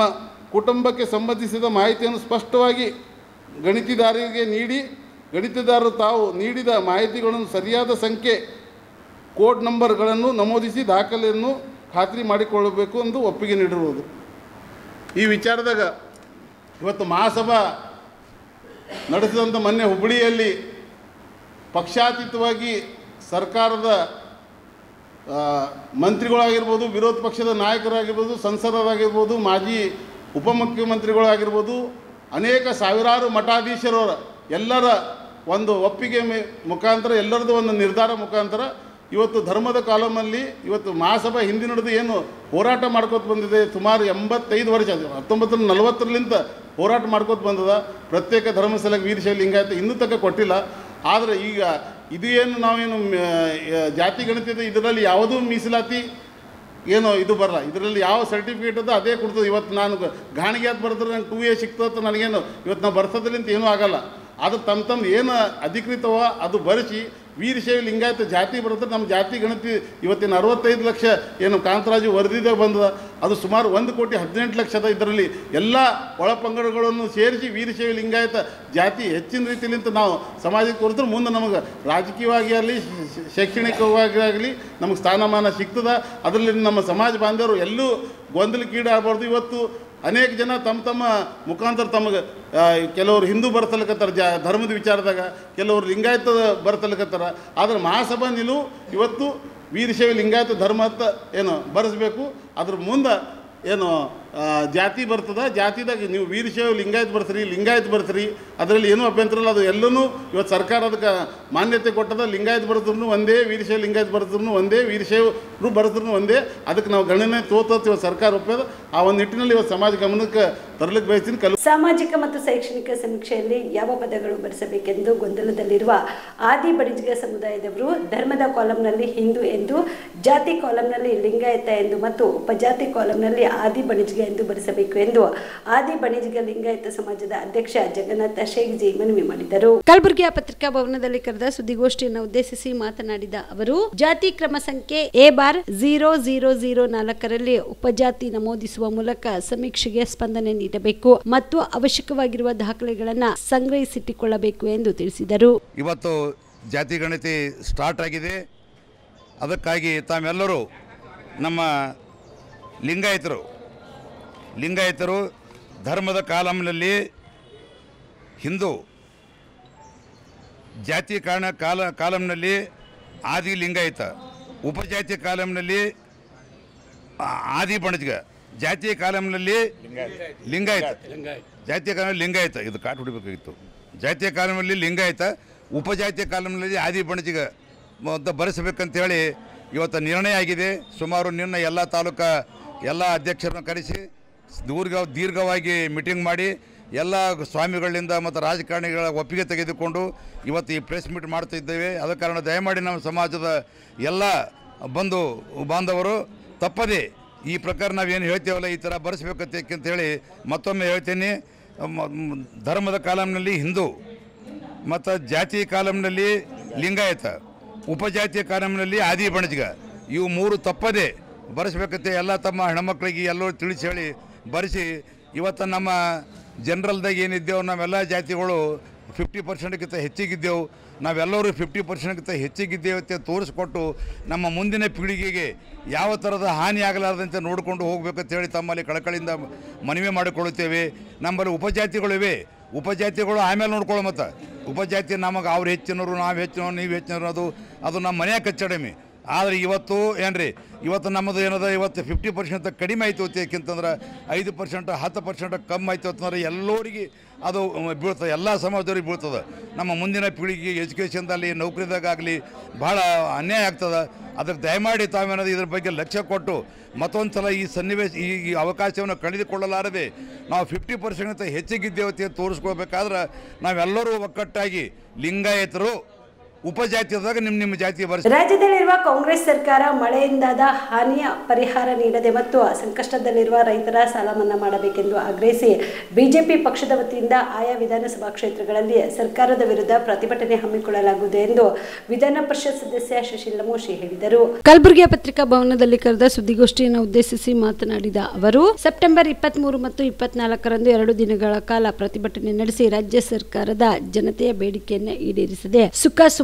ಕುಟುಂಬಕ್ಕೆ ಸಂಬಂಧಿಸಿದ ಮಾಹಿತಿಯನ್ನು ಸ್ಪಷ್ಟವಾಗಿ ಗಣಿತದಾರರಿಗೆ ನೀಡಿ ಗಣಿತದಾರರು ತಾವು ನೀಡಿದ ಮಾಹಿತಿಗಳನ್ನು ಸರಿಯಾದ ಸಂಖ್ಯೆ ಕೋಡ್ ನಂಬರ್ಗಳನ್ನು ನಮೂದಿಸಿ ದಾಖಲೆಯನ್ನು ಖಾತ್ರಿ ಮಾಡಿಕೊಳ್ಳಬೇಕು ಎಂದು ಒಪ್ಪಿಗೆ ನೀಡಿರುವುದು. ಈ ವಿಚಾರದಾಗ ಇವತ್ತು ಮಹಾಸಭಾ ನಡೆಸಿದಂಥ ಮೊನ್ನೆ ಹುಬ್ಬಳ್ಳಿಯಲ್ಲಿ ಪಕ್ಷಾತೀತವಾಗಿ ಸರ್ಕಾರದ ಮಂತ್ರಿಗಳಾಗಿರ್ಬೋದು, ವಿರೋಧ ಪಕ್ಷದ ನಾಯಕರಾಗಿರ್ಬೋದು, ಸಂಸದರಾಗಿರ್ಬೋದು, ಮಾಜಿ ಉಪಮುಖ್ಯಮಂತ್ರಿಗಳಾಗಿರ್ಬೋದು, ಅನೇಕ ಸಾವಿರಾರು ಮಠಾಧೀಶರವರ ಎಲ್ಲರ ಒಂದು ಒಪ್ಪಿಗೆ ಮುಖಾಂತರ, ಎಲ್ಲರದ್ದು ಒಂದು ನಿರ್ಧಾರ ಮುಖಾಂತರ ಇವತ್ತು ಧರ್ಮದ ಕಾಲಮಲ್ಲಿ ಇವತ್ತು ಮಹಾಸಭಾ ಹಿಂದಿನದು ಏನು ಹೋರಾಟ ಮಾಡ್ಕೋತ ಬಂದಿದೆ, ಸುಮಾರು 85 ವರ್ಷ 1940ರಿಂದ ಹೋರಾಟ ಮಾಡ್ಕೋತ ಬಂದದ. ಪ್ರತ್ಯೇಕ ಧರ್ಮಸ್ಥಳಕ್ಕೆ ವೀರಶೈವ ಲಿಂಗಾಯತ ಇನ್ನೂ ತನಕ ಕೊಟ್ಟಿಲ್ಲ. ಆದರೆ ಈಗ ಇದು ಏನು ನಾವೇನು ಜಾತಿ ಗಣಿತದ ಇದರಲ್ಲಿ ಯಾವುದೂ ಮೀಸಲಾತಿ ಏನೋ ಇದು ಬರಲ್ಲ. ಇದರಲ್ಲಿ ಯಾವ ಸರ್ಟಿಫಿಕೇಟ್ ಅದ ಅದೇ ಕೊಡ್ತದೆ. ಇವತ್ತು ನಾನು ಗಾಣಿಗೆ ಅದು ಬರೆದ್ರೆ ನಂಗೆ 2A ಸಿಗ್ತದೆ, ನನಗೇನು ಇವತ್ತು ನಾವು ಬರ್ತದಲ್ಲಿಂತ ಏನೂ ಆಗಲ್ಲ. ಅದು ತಮ್ಮ ಏನು ಅಧಿಕೃತವ ಅದು ಬರೆಸಿ ವೀರಶೈವ ಲಿಂಗಾಯತ ಜಾತಿ ಬರುತ್ತೆ. ನಮ್ಮ ಜಾತಿ ಗಣತಿ ಇವತ್ತಿನ 65 ಲಕ್ಷ ಏನು ಕಾಂತರಾಜು ವರದಿದಾಗ ಬಂದದ, ಅದು ಸುಮಾರು 1,18 ಲಕ್ಷದ. ಇದರಲ್ಲಿ ಎಲ್ಲ ಒಳಪಂಗಡಗಳನ್ನು ಸೇರಿಸಿ ವೀರಶೈವ ಲಿಂಗಾಯತ ಜಾತಿ ಹೆಚ್ಚಿನ ರೀತಿಯಿಂದ ನಾವು ಸಮಾಜಕ್ಕೆ ಕೊಡ್ತಾರೆ. ಮುಂದೆ ನಮಗೆ ರಾಜಕೀಯವಾಗಿ ಆಗಲಿ ಶೈಕ್ಷಣಿಕವಾಗಿ ಆಗಲಿ ನಮಗೆ ಸ್ಥಾನಮಾನ ಸಿಗ್ತದೆ. ಅದರಲ್ಲಿ ನಮ್ಮ ಸಮಾಜ ಬಾಂಧವರು ಎಲ್ಲೂ ಗೊಂದಲಕ್ಕೀಡಾಗಬಾರ್ದು. ಇವತ್ತು ಅನೇಕ ಜನ ತಮ್ಮ ಮುಖಾಂತರ ತಮಗೆ ಕೆಲವರು ಹಿಂದೂ ಬರ್ತಲಕತ್ತಾರ ಧರ್ಮದ ವಿಚಾರದಾಗ, ಕೆಲವರು ಲಿಂಗಾಯತ ಬರ್ತಲಕತ್ತಾರ. ಆದರೆ ಮಹಾಸಭಾ ನಿಲುವು ಇವತ್ತು ವೀರಶೈವ ಲಿಂಗಾಯತ ಧರ್ಮ ಅಂತ ಏನು ಬರೆಸಬೇಕು. ಅದ್ರ ಮುಂದೆ ಏನು ಜಾತಿ ಬರ್ತದೆ, ಜಾತಿದಾಗ ನೀವು ವೀರಶೈವ ಲಿಂಗಾಯತ ಬರ್ತೀರಿ, ಅದರಲ್ಲಿ ಏನೂ ಅಭ್ಯಂತರ ಇಲ್ಲ. ಅದು ಎಲ್ಲನೂ ಇವತ್ತು ಸರ್ಕಾರ ಅದಕ್ಕೆ ಮಾನ್ಯತೆ ಕೊಟ್ಟದ. ಲಿಂಗಾಯತ ಬರೆದ್ರೂ ಒಂದೇ, ವೀರಶೈವ ಲಿಂಗಾಯತ ಬರೆದ್ರೂ ಒಂದೇ, ವೀರಶೈವರು ಬರೆದ್ರೂ ಒಂದೇ. ಅದಕ್ಕೆ ನಾವು ಗಣನೆ ಇವತ್ತು ಸರ್ಕಾರ ಒಪ್ಪದ. ಆ ಒಂದು ನಿಟ್ಟಿನಲ್ಲಿ ಇವತ್ತು ಸಮಾಜ ಗಮನಕ್ಕೆ ತರಲಿಕ್ಕೆ ಬಯಸ್ತೀನಿ. ಸಾಮಾಜಿಕ ಮತ್ತು ಶೈಕ್ಷಣಿಕ ಸಮೀಕ್ಷೆಯಲ್ಲಿ ಯಾವ ಪದಗಳು ಬರೆಸಬೇಕೆಂದು ಗೊಂದಲದಲ್ಲಿರುವ ಆದಿ ಬಣಿಜ್ಗ ಸಮುದಾಯದವರು ಧರ್ಮದ ಕಾಲಂನಲ್ಲಿ ಹಿಂದೂ ಎಂದು, ಜಾತಿ ಕಾಲಂನಲ್ಲಿ ಲಿಂಗಾಯತ ಎಂದು ಮತ್ತು ಉಪಜಾತಿ ಕಾಲಂನಲ್ಲಿ ಆದಿ ಬಣಿಜ್ಗ ಎಂದು ಬರೆಸಬೇಕು ಎಂದು ಆದಿ ಬಣಿಜ್ಗ ಲಿಂಗಾಯತ ಸಮಾಜದ ಅಧ್ಯಕ್ಷ ಜಗನ್ನಾಥ ಶೇಖ್ಜಿ ಮನವಿ ಮಾಡಿದರು. ಕಲಬುರಗಿಯ ಪತ್ರಿಕಾ ಭವನದಲ್ಲಿ ಕರೆದ ಸುದ್ದಿಗೋಷ್ಠಿಯನ್ನು ಉದ್ದೇಶಿಸಿ ಮಾತನಾಡಿದ ಅವರು, ಜಾತಿ ಕ್ರಮ ಸಂಖ್ಯೆ A/0004ರಲ್ಲಿ ಉಪಜಾತಿ ನಮೂದಿಸುವ ಮೂಲಕ ಸಮೀಕ್ಷೆಗೆ ಸ್ಪಂದನೆ ನೀಡಬೇಕು ಮತ್ತು ಅವಶ್ಯಕವಾಗಿರುವ ದಾಖಲೆಗಳನ್ನು ಸಂಗ್ರಹಿಸಿಟ್ಟುಕೊಳ್ಳಬೇಕು ಎಂದು ತಿಳಿಸಿದರು. ಇವತ್ತು ಜಾತಿ ಗಣತಿ ಸ್ಟಾರ್ಟ್ ಆಗಿದೆ. ಅದಕ್ಕಾಗಿ ತಾವೆಲ್ಲರೂ ನಮ್ಮ ಲಿಂಗಾಯತರು ಧರ್ಮದ ಕಾಲಂನಲ್ಲಿ ಹಿಂದೂ, ಜಾತಿ ಕಾಲಂನಲ್ಲಿ ಆದಿ ಲಿಂಗಾಯತ, ಉಪಜಾತಿ ಕಾಲಂನಲ್ಲಿ ಆದಿ ಬಣಜ್ಗ, ಜಾತಿ ಕಾಲಂನಲ್ಲಿ ಲಿಂಗಾಯತ ಇದು ಕಾಟ್ ಹೊಡಿಬೇಕಾಗಿತ್ತು. ಜಾತಿಯ ಕಾಲಂನಲ್ಲಿ ಲಿಂಗಾಯತ, ಉಪಜಾತಿಯ ಕಾಲಂನಲ್ಲಿ ಆದಿ ಬಣಜ್ಗ ಅಂತ ಬರೆಸಬೇಕಂತೇಳಿ ಇವತ್ತು ನಿರ್ಣಯ ಆಗಿದೆ. ಸುಮಾರು ನಿನ್ನ ಎಲ್ಲ ತಾಲೂಕಾ ಎಲ್ಲ ಅಧ್ಯಕ್ಷರನ್ನು ಕರೆಸಿ ದೀರ್ಘವಾಗಿ ಮೀಟಿಂಗ್ ಮಾಡಿ ಎಲ್ಲ ಸ್ವಾಮಿಗಳಿಂದ ಮತ್ತು ರಾಜಕಾರಣಿಗಳ ಒಪ್ಪಿಗೆ ತೆಗೆದುಕೊಂಡು ಇವತ್ತು ಈ ಪ್ರೆಸ್ ಮೀಟ್ ಮಾಡ್ತಾ ಇದ್ದೇವೆ. ಆದ ಕಾರಣ ದಯಮಾಡಿ ನಮ್ಮ ಸಮಾಜದ ಎಲ್ಲ ಬಂಧು ಬಾಂಧವರು ತಪ್ಪದೆ ಈ ಪ್ರಕಾರ ನಾವೇನು ಹೇಳ್ತೇವಲ್ಲ ಈ ಥರ ಬರೆಸಬೇಕಂತೇಳಿ ಮತ್ತೊಮ್ಮೆ ಹೇಳ್ತೀನಿ. ಧರ್ಮದ ಕಾಲಂನಲ್ಲಿ ಹಿಂದೂ ಮತ್ತು ಜಾತಿ ಕಾಲಂನಲ್ಲಿ ಲಿಂಗಾಯತ, ಉಪಜಾತಿಯ ಕಾಲಂನಲ್ಲಿ ಆದಿ ಬಣಜ್ಗ, ಇವು 3 ತಪ್ಪದೆ ಬರೆಸಬೇಕಂತೆ ಎಲ್ಲ ತಮ್ಮ ಹೆಣ್ಮಕ್ಳಿಗೆ ಎಲ್ಲರೂ ತಿಳಿಸಿ ಹೇಳಿ ಬರೆಸಿ. ಇವತ್ತು ನಮ್ಮ ಜನರಲ್ದಾಗ ಏನಿದ್ದೆವು ನಾವೆಲ್ಲ ಜಾತಿಗಳು 50%ಗಿಂತ ಹೆಚ್ಚಿಗಿದ್ದೆವು. ನಾವೆಲ್ಲರೂ 50%ಗಿಂತ ಹೆಚ್ಚಿಗಿದ್ದೇವೆ ಅಂತ ತೋರಿಸ್ಕೊಟ್ಟು ನಮ್ಮ ಮುಂದಿನ ಪೀಳಿಗೆಗೆ ಯಾವ ಥರದ ಹಾನಿ ಆಗಲಾರದಂತೆ ನೋಡಿಕೊಂಡು ಹೋಗಬೇಕಂತ ಹೇಳಿ ತಮ್ಮಲ್ಲಿ ಕಳಕಳಿಯಿಂದ ಮನವಿ ಮಾಡಿಕೊಳ್ಳುತ್ತೇವೆ. ನಮ್ಮಲ್ಲಿ ಉಪಜಾತಿಗಳಿವೆ. ಉಪಜಾತಿಗಳು ಆಮೇಲೆ ನೋಡ್ಕೊಳ್ಳೋ ಮತ್ತು ಉಪಜಾತಿ ನಮಗೆ ಅವ್ರು ಹೆಚ್ಚಿನವರು ನಾವು ಹೆಚ್ಚಿನವ್ರು ನೀವು ಹೆಚ್ಚಿನವರು ಅದು ನಮ್ಮ ಮನೆಯ ಕಚ್ಚಡಮಿ. ಆದರೆ ಇವತ್ತು ಏನ್ರಿ ಇವತ್ತು ನಮ್ಮದು ಏನದ ಇವತ್ತು 50% ಕಡಿಮೆ ಆಯಿತು ಯಾಕೆಂತಂದ್ರೆ 5% 10% ಕಮ್ಮಿ ಆಯಿತು ಅಂತಂದ್ರೆ ಎಲ್ಲರಿಗೆ ಅದು ಬೀಳ್ತದೆ, ಎಲ್ಲ ಸಮಾಜದವ್ರಿಗೆ ಬೀಳ್ತದೆ. ನಮ್ಮ ಮುಂದಿನ ಪೀಳಿಗೆಗೆ ಎಜುಕೇಷನ್ದಲ್ಲಿ ನೌಕರಿದಾಗಲಿ ಭಾಳ ಅನ್ಯಾಯ ಆಗ್ತದೆ. ಅದಕ್ಕೆ ದಯಮಾಡಿ ತಾವೇನದು ಇದ್ರ ಬಗ್ಗೆ ಲಕ್ಷ್ಯ ಕೊಟ್ಟು ಮತ್ತೊಂದು ಸಲ ಈ ಸನ್ನಿವೇಶ ಈ ಅವಕಾಶವನ್ನು ಕಳೆದುಕೊಳ್ಳಲಾರದೆ ನಾವು 50% ಹೆಚ್ಚಿಗಿದ್ದೇವತ್ತೆ ತೋರಿಸ್ಕೋಬೇಕಾದ್ರೆ ನಾವೆಲ್ಲರೂ ಒಕ್ಕಟ್ಟಾಗಿ ಲಿಂಗಾಯತರು ಉಪಜಾತಿಯದಾಗ ನಿಮ್ಮ ಜಾತಿ ಬರ. ರಾಜ್ಯದಲ್ಲಿರುವ ಕಾಂಗ್ರೆಸ್ ಸರ್ಕಾರ ಮಳೆಯಿಂದಾದ ಹಾನಿಯ ಪರಿಹಾರ ನೀಡದೆ ಮತ್ತು ಸಂಕಷ್ಟದಲ್ಲಿರುವ ರೈತರ ಸಾಲ ಮನ್ನಾ ಮಾಡಬೇಕೆಂದು ಆಗ್ರಹಿಸಿ ಬಿಜೆಪಿ ಪಕ್ಷದ ವತಿಯಿಂದ ಆಯಾ ವಿಧಾನಸಭಾ ಕ್ಷೇತ್ರಗಳಲ್ಲಿ ಸರ್ಕಾರದ ವಿರುದ್ಧ ಪ್ರತಿಭಟನೆ ಹಮ್ಮಿಕೊಳ್ಳಲಾಗುವುದು ಎಂದು ವಿಧಾನ ಪರಿಷತ್ ಸದಸ್ಯ ಶಶಿಲ್ ಮೋಶಿ ಹೇಳಿದರು. ಕಲಬುರಗಿಯ ಪತ್ರಿಕಾ ಭವನದಲ್ಲಿ ಕರೆದ ಸುದ್ದಿಗೋಷ್ಠಿಯನ್ನು ಉದ್ದೇಶಿಸಿ ಮಾತನಾಡಿದ ಅವರು, ಸೆಪ್ಟೆಂಬರ್ 23 ಮತ್ತು 24ರಂದು 2 ದಿನಗಳ ಕಾಲ ಪ್ರತಿಭಟನೆ ನಡೆಸಿ ರಾಜ್ಯ ಸರ್ಕಾರದ ಜನತೆಯ ಬೇಡಿಕೆಯನ್ನು ಈಡೇರಿಸದೆ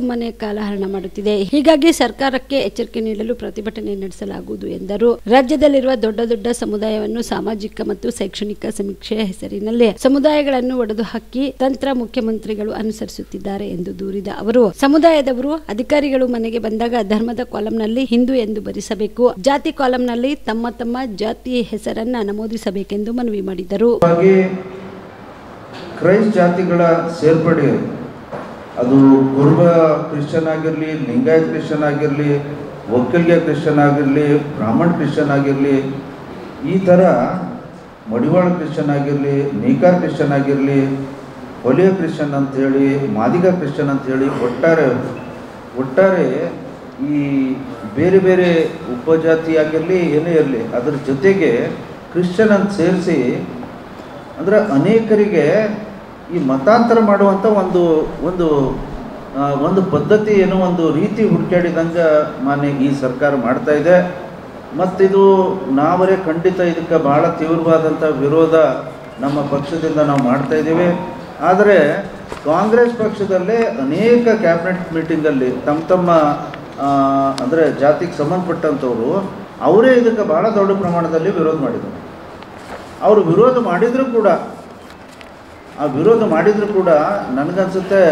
ಸುಮ್ಮನೆ ಕಾಲಹರಣ ಮಾಡುತ್ತಿದೆ. ಹೀಗಾಗಿ ಸರ್ಕಾರಕ್ಕೆ ಎಚ್ಚರಿಕೆ ನೀಡಲು ಪ್ರತಿಭಟನೆ ನಡೆಸಲಾಗುವುದು ಎಂದರು. ರಾಜ್ಯದಲ್ಲಿರುವ ದೊಡ್ಡ ದೊಡ್ಡ ಸಮುದಾಯವನ್ನು ಸಾಮಾಜಿಕ ಮತ್ತು ಶೈಕ್ಷಣಿಕ ಸಮೀಕ್ಷೆಯ ಹೆಸರಿನಲ್ಲಿ ಸಮುದಾಯಗಳನ್ನು ಒಡೆದು ಹಾಕಿ ತಂತ್ರ ಮುಖ್ಯಮಂತ್ರಿಗಳು ಅನುಸರಿಸುತ್ತಿದ್ದಾರೆ ಎಂದು ದೂರಿದ ಅವರು, ಸಮುದಾಯದವರು ಅಧಿಕಾರಿಗಳು ಮನೆಗೆ ಬಂದಾಗ ಧರ್ಮದ ಕಾಲಂನಲ್ಲಿ ಹಿಂದೂ ಎಂದು ಬರೆಸಬೇಕು, ಜಾತಿ ಕಾಲಂನಲ್ಲಿ ತಮ್ಮ ತಮ್ಮ ಜಾತಿ ಹೆಸರನ್ನ ನಮೂದಿಸಬೇಕೆಂದು ಮನವಿ ಮಾಡಿದರು. ಕ್ರೈಸ್ತ ಜಾತಿಗಳ ಸೇರ್ಪಡೆ ಅದು ಕುರುಬ ಕ್ರಿಶ್ಚಿಯನ್ ಆಗಿರಲಿ, ಲಿಂಗಾಯತ್ ಕ್ರಿಶ್ಚಿಯನ್ ಆಗಿರಲಿ, ಒಕ್ಕಲಿಗ ಕ್ರಿಶ್ಚಿಯನ್ ಆಗಿರಲಿ, ಬ್ರಾಹ್ಮಣ ಕ್ರಿಶ್ಚಿಯನ್ ಆಗಿರಲಿ, ಈ ಥರ ಮಡಿವಾಳ ಕ್ರಿಶ್ಚಿಯನ್ ಆಗಿರಲಿ, ನೇಕಾರ ಕ್ರಿಶ್ಚಿಯನ್ ಆಗಿರಲಿ, ಹೊಲಿಯ ಕ್ರಿಶ್ಚಿಯನ್ ಅಂಥೇಳಿ, ಮಾದಿಗ ಕ್ರಿಶ್ಚಿಯನ್ ಅಂಥೇಳಿ ಒಟ್ಟಾರೆ ಈ ಬೇರೆ ಬೇರೆ ಉಪಜಾತಿ ಆಗಿರಲಿ ಏನೇ ಇರಲಿ ಅದರ ಜೊತೆಗೆ ಕ್ರಿಶ್ಚಿಯನ್ ಅಂತ ಸೇರಿಸಿ ಅಂದರೆ ಅನೇಕರಿಗೆ ಈ ಮತಾಂತರ ಮಾಡುವಂಥ ಒಂದು ಪದ್ಧತಿ ಏನೋ ಒಂದು ರೀತಿ ಹುಡುಕಾಡಿದಂಗೆ ಈ ಸರ್ಕಾರ ಮಾಡ್ತಾ ಇದೆ. ಮತ್ತಿದು ನಾವರೇ ಖಂಡಿತ ಇದಕ್ಕೆ ಭಾಳ ತೀವ್ರವಾದಂಥ ವಿರೋಧ ನಮ್ಮ ಪಕ್ಷದಿಂದ ನಾವು ಮಾಡ್ತಾ ಇದ್ದೀವಿ. ಆದರೆ ಕಾಂಗ್ರೆಸ್ ಪಕ್ಷದಲ್ಲೇ ಅನೇಕ ಕ್ಯಾಬಿನೆಟ್ ಮೀಟಿಂಗಲ್ಲಿ ತಮ್ಮ ಅಂದರೆ ಜಾತಿಗೆ ಸಂಬಂಧಪಟ್ಟಂಥವರು ಅವರೇ ಇದಕ್ಕೆ ಭಾಳ ದೊಡ್ಡ ಪ್ರಮಾಣದಲ್ಲಿ ವಿರೋಧ ಮಾಡಿದರು. ಅವರು ವಿರೋಧ ಮಾಡಿದರೂ ಕೂಡ ನನಗನ್ಸುತ್ತೆ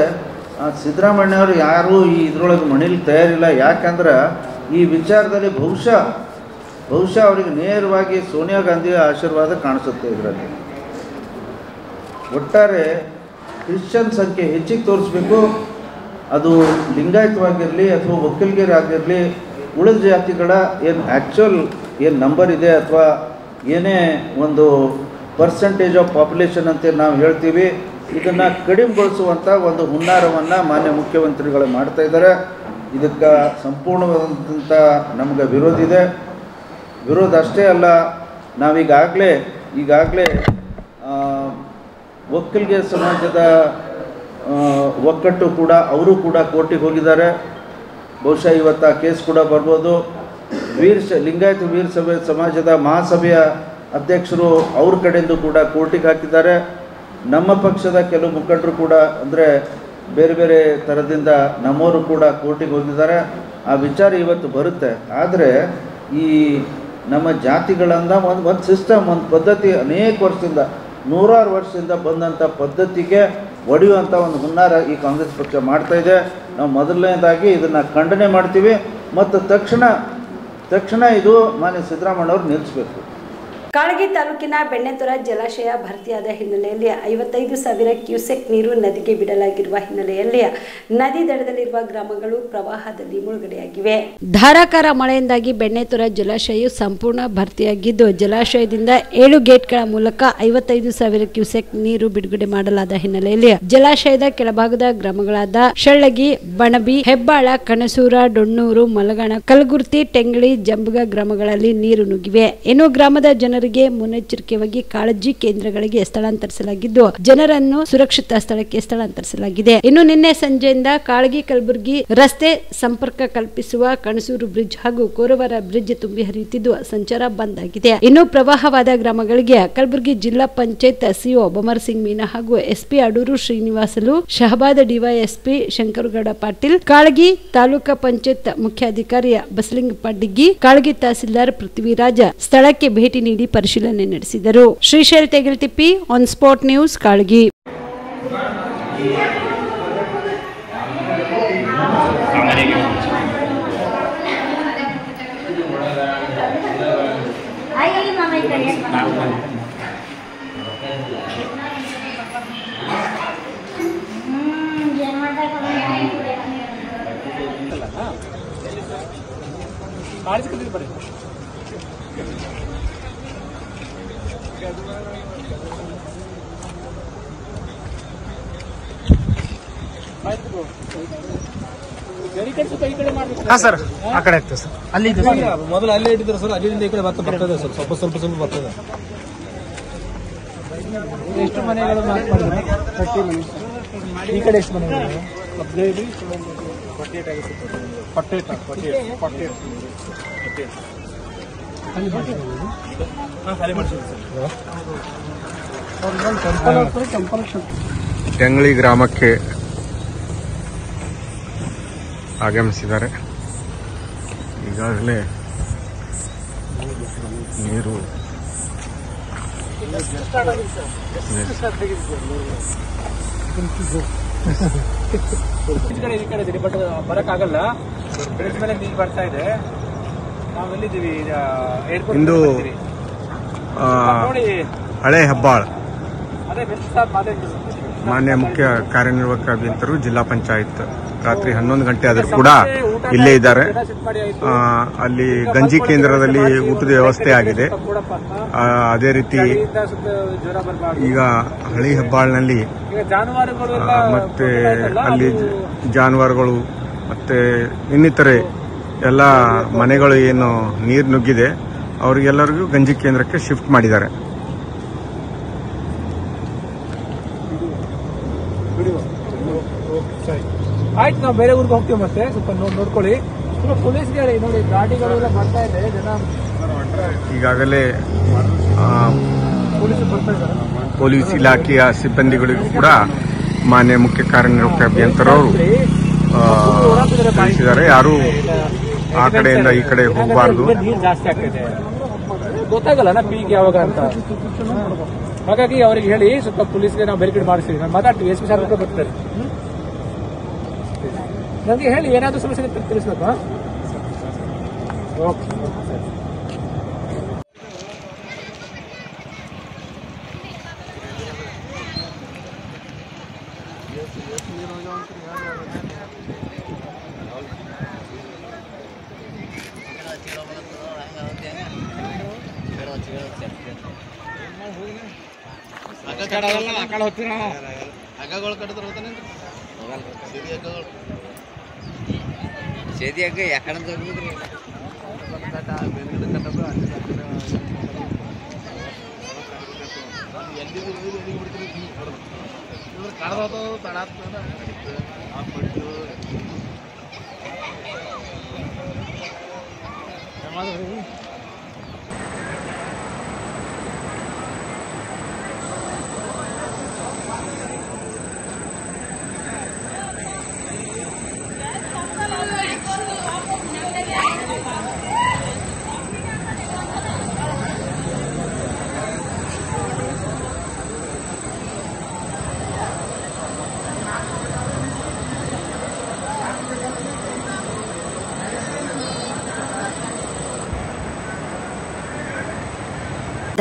ಸಿದ್ದರಾಮಯ್ಯವರು ಯಾರೂ ಈ ಇದರೊಳಗೆ ಮಣಿಲಿಕ್ಕೆ ತಯಾರಿಲ್ಲ. ಯಾಕಂದ್ರೆ ಈ ವಿಚಾರದಲ್ಲಿ ಬಹುಶಃ ಅವರಿಗೆ ನೇರವಾಗಿ ಸೋನಿಯಾ ಗಾಂಧಿಯ ಆಶೀರ್ವಾದ ಕಾಣಿಸುತ್ತೆ. ಇದರಲ್ಲಿ ಒಟ್ಟಾರೆ ಕ್ರಿಶ್ಚಿಯನ್ ಸಂಖ್ಯೆ ಹೆಚ್ಚಿಗೆ ತೋರಿಸ್ಬೇಕು. ಅದು ಲಿಂಗಾಯತವಾಗಿರಲಿ ಅಥವಾ ಒಕ್ಕಲಿಗರಾಗಿರಲಿ, ಉಳಿದ ಜಾತಿಗಳ ಏನು ನಂಬರ್ ಇದೆ ಅಥವಾ ಏನೇ ಒಂದು ಪರ್ಸೆಂಟೇಜ್ ಆಫ್ ಪಾಪ್ಯುಲೇಷನ್ ಅಂತ ನಾವು ಹೇಳ್ತೀವಿ, ಇದನ್ನು ಕಡಿಮೆಗೊಳಿಸುವಂಥ ಒಂದು ಹುನ್ನಾರವನ್ನು ಮಾನ್ಯ ಮುಖ್ಯಮಂತ್ರಿಗಳು ಮಾಡ್ತಾ ಇದ್ದಾರೆ. ಇದಕ್ಕೆ ಸಂಪೂರ್ಣವಾದಂಥ ನಮಗೆ ವಿರೋಧ ಇದೆ. ವಿರೋಧ ಅಷ್ಟೇ ಅಲ್ಲ, ನಾವೀಗಾಗಲೇ ಒಕ್ಕಲಿಗ ಸಮಾಜದ ಒಕ್ಕಟ್ಟು ಕೂಡ ಅವರು ಕೂಡ ಕೋರ್ಟಿಗೆ ಹೋಗಿದ್ದಾರೆ. ಬಹುಶಃ ಇವತ್ತು ಆ ಕೇಸ್ ಕೂಡ ಬರ್ಬೋದು. ಲಿಂಗಾಯತ ವೀರ ಸಮಾಜದ ಮಹಾಸಭೆಯ ಅಧ್ಯಕ್ಷರು ಅವ್ರ ಕಡೆಯಿಂದ ಕೂಡ ಕೋರ್ಟಿಗೆ ಹಾಕಿದ್ದಾರೆ. ನಮ್ಮ ಪಕ್ಷದ ಕೆಲವು ಮುಖಂಡರು ಕೂಡ ಅಂದರೆ ಬೇರೆ ಬೇರೆ ಥರದಿಂದ ನಮ್ಮವರು ಕೂಡ ಕೋರ್ಟಿಗೆ ಹೋಗಿದ್ದಾರೆ. ಆ ವಿಚಾರ ಇವತ್ತು ಬರುತ್ತೆ. ಆದರೆ ಈ ನಮ್ಮ ಜಾತಿಗಳಿಂದ ಒಂದು ಸಿಸ್ಟಮ್, ಒಂದು ಪದ್ಧತಿ ಅನೇಕ ವರ್ಷದಿಂದ, 100 ವರ್ಷದಿಂದ ಬಂದಂಥ ಪದ್ಧತಿಗೆ ಒಡೆಯುವಂಥ ಒಂದು ಹುನ್ನಾರ ಈ ಕಾಂಗ್ರೆಸ್ ಪಕ್ಷ ಮಾಡ್ತಾಯಿದೆ. ನಾವು ಮೊದಲನೇದಾಗಿ ಇದನ್ನು ಖಂಡನೆ ಮಾಡ್ತೀವಿ ಮತ್ತು ತಕ್ಷಣ ಇದು ಮಾನ್ಯ ಸಿದ್ದರಾಮಯ್ಯವ್ರು ನಿಲ್ಲಿಸಬೇಕು. ಕಾಳಗಿ ತಾಲೂಕಿನ ಬೆಣ್ಣೆತೊರ ಜಲಾಶಯ ಭರ್ತಿಯಾದ ಹಿನ್ನೆಲೆಯಲ್ಲಿ 55,000 ಕ್ಯೂಸೆಕ್ ನೀರು ನದಿಗೆ ಬಿಡಲಾಗಿರುವ ಹಿನ್ನೆಲೆಯಲ್ಲಿ ನದಿ ದಡದಲ್ಲಿರುವ ಗ್ರಾಮಗಳು ಪ್ರವಾಹದಲ್ಲಿ ಮುಳುಗಡೆಯಾಗಿವೆ. ಧಾರಾಕಾರ ಮಳೆಯಿಂದಾಗಿ ಬೆಣ್ಣೆತೊರ ಜಲಾಶಯವು ಸಂಪೂರ್ಣ ಭರ್ತಿಯಾಗಿದ್ದು, ಜಲಾಶಯದಿಂದ 7 ಗೇಟ್ಗಳ ಮೂಲಕ 55,000 ಕ್ಯೂಸೆಕ್ ನೀರು ಬಿಡುಗಡೆ ಮಾಡಲಾದ ಹಿನ್ನೆಲೆಯಲ್ಲಿ ಜಲಾಶಯದ ಕೆಳಭಾಗದ ಗ್ರಾಮಗಳಾದ ಶಳ್ಳಗಿ, ಬಣಬಿ, ಹೆಬ್ಬಾಳ, ಕಣಸೂರ, ಡೊಣ್ಣೂರು, ಮಲಗಣ, ಕಲಗುರ್ತಿ, ಟೆಂಗಳಿ, ಜಂಬಗ ಗ್ರಾಮಗಳಲ್ಲಿ ನೀರು ನುಗ್ಗಿವೆ. ಇನ್ನು ಗ್ರಾಮದ ಜನರಿಗೆ ಮುನ್ನೆಚ್ಚರಿಕೆಯಾಗಿ ಕಾಳಜಿ ಕೇಂದ್ರಗಳಿಗೆ ಸ್ಥಳಾಂತರಿಸಲಾಗಿದ್ದು, ಜನರನ್ನು ಸುರಕ್ಷಿತ ಸ್ಥಳಕ್ಕೆ ಸ್ಥಳಾಂತರಿಸಲಾಗಿದೆ. ಇನ್ನು ನಿನ್ನೆ ಸಂಜೆಯಿಂದ ಕಾಳಗಿ ಕಲಬುರಗಿ ರಸ್ತೆ ಸಂಪರ್ಕ ಕಲ್ಪಿಸುವ ಕಣಸೂರು ಬ್ರಿಡ್ಜ್ ಹಾಗೂ ಕೋರವರ ಬ್ರಿಡ್ಜ್ ತುಂಬಿ ಹರಿಯುತ್ತಿದ್ದು ಸಂಚಾರ ಬಂದ್ ಆಗಿದೆ. ಇನ್ನು ಪ್ರವಾಹವಾದ ಗ್ರಾಮಗಳಿಗೆ ಕಲಬುರಗಿ ಜಿಲ್ಲಾ ಪಂಚಾಯತ್ ಸಿಒ ಬೊಮರ್ ಸಿಂಗ್ ಮೀನಾ ಹಾಗೂ ಎಸ್ಪಿ ಅಡೂರು ಶ್ರೀನಿವಾಸಲು, ಶಹಬಾದ್ ಡಿವೈಎಸ್ಪಿ ಶಂಕರಗೌಡ ಪಾಟೀಲ್, ಕಾಳಗಿ ತಾಲೂಕಾ ಪಂಚಾಯತ್ ಮುಖ್ಯಾಧಿಕಾರಿ ಬಸಲಿಂಗ ಪಡ್ಡಿಗಿ, ಕಾಳಗಿ ತಹಸೀಲ್ದಾರ್ ಪೃಥ್ವಿರಾಜ್ ಸ್ಥಳಕ್ಕೆ ಭೇಟಿ ನೀಡಿ ಪರಿಶೀಲನೆ ನಡೆಸಿದರು. Shrishail Tegaltippi, on spot news, Kalagi. ಸಾಮಾನ್ಯವಾಗಿ ಹಾಂ ಸರ್ ಆ ಕಡೆ ಆಗ್ತದೆ ಸರ್ ಅಲ್ಲಿ ಮೊದಲು ಅಲ್ಲೇ ಇಟ್ಟಿದ್ರು ಸರ್ ಅಲ್ಲಿಂದ ಈ ಕಡೆ ಬರ್ತದೆ ಸರ್ ಸ್ವಲ್ಪ ಬರ್ತದೆ ಎಷ್ಟು ಮನೆಗಳು ಮಾರ್ಕ್ ಮಾಡಿದ್ರೆ 30 ಮನೆ ಈ ಕಡೆ ಎಷ್ಟು ಮನೆಗಳು 15 48 ಆಗುತ್ತೆ 48 ಟೆಂಗಳಿ ಗ್ರಾಮಕ್ಕೆ ಆಗಮಿಸಿದ್ದಾರೆ. ಈಗಾಗಲೇ ನೀರು ಬಟ್ ಬರಕ್ಕಾಗಲ್ಲ. ಬ್ರಿಡ್ಜ್ ಮೇಲೆ ನೀರು ಬರ್ತಾ ಇದೆ. ನಾವೆಲ್ಲಿದ್ದೀವಿ? ಇಂದು ಹಳೆ ಹೆಬ್ಬಾಳ್ ಮಾನ್ಯ ಮುಖ್ಯ ಕಾರ್ಯನಿರ್ವಾಹಕ ಅಭಿಯಂತರು ಜಿಲ್ಲಾ ಪಂಚಾಯತ್ ರಾತ್ರಿ 11 ಗಂಟೆ ಆದರೂ ಕೂಡ ಇಲ್ಲೇ ಇದ್ದಾರೆ. ಅಲ್ಲಿ ಗಂಜಿ ಕೇಂದ್ರದಲ್ಲಿ ಊಟದ ವ್ಯವಸ್ಥೆ ಆಗಿದೆ. ಅದೇ ರೀತಿ ಈಗ ಹಳಿ ಹೆಬ್ಬಾಳ್ನಲ್ಲಿ ಮತ್ತೆ ಅಲ್ಲಿ ಜಾನುವಾರುಗಳು ಮತ್ತೆ ಇನ್ನಿತರೆ ಎಲ್ಲ ಮನೆಗಳು ಏನು ನೀರು ನುಗ್ಗಿದೆ ಅವರಿಗೆಲ್ಲರಿಗೂ ಗಂಜಿ ಕೇಂದ್ರಕ್ಕೆ ಶಿಫ್ಟ್ ಮಾಡಿದ್ದಾರೆ. ಆಯ್ತು, ನಾವು ಬೇರೆ ಊರಿಗೆ ಹೋಗ್ತೀವಿ. ಮತ್ತೆ ಸ್ವಲ್ಪ ನೋಡ್ಕೊಳ್ಳಿ. ಪೊಲೀಸ್ಗೆ ನೋಡಿ, ಗಾಡಿಗಳೆಲ್ಲ ಬರ್ತಾ ಇದೆ. ಜನ ಈಗಾಗಲೇ ಪೊಲೀಸ್ ಇಲಾಖೆಯ ಸಿಬ್ಬಂದಿಗಳಿಗೂ ಕೂಡ ಮಾನ್ಯ ಮುಖ್ಯ ಕಾರ್ಯನಿರ್ವಾಹಕ ಅಭಿಯಂತರವರು ತಿಳಿಸಿದ್ದಾರೆ, ಯಾರು ಆ ಕಡೆಯಿಂದ ಈ ಕಡೆ ಹೋಗಬಾರ್ದು. ನೀರು ಜಾಸ್ತಿ ಆಗ್ತಿದೆ, ಗೊತ್ತಾಗಲ್ಲ ಪೀಕ್ ಯಾವಾಗ ಅಂತ. ಹಾಗಾಗಿ ಅವ್ರಿಗೆ ಹೇಳಿ ಸ್ವಲ್ಪ ಪೊಲೀಸ್ಗೆ ನಾವು ಬ್ಯಾರಿಕೇಡ್ ಮಾಡಿಸ್ತೀವಿ. ನಾನು ಮಾತಾಡ್ತೀವಿ, SP ಸಾರ್ ಬರ್ತಾರೆ. ನನಗೆ ಹೇಳಿ, ಏನಾದರೂ ಸಮಸ್ಯೆ ತಿಳಿಸ್ಬೇಕಾ? ಓಕೆ. ಸೇದಿಯಾಗ ಯಾಕಡೆ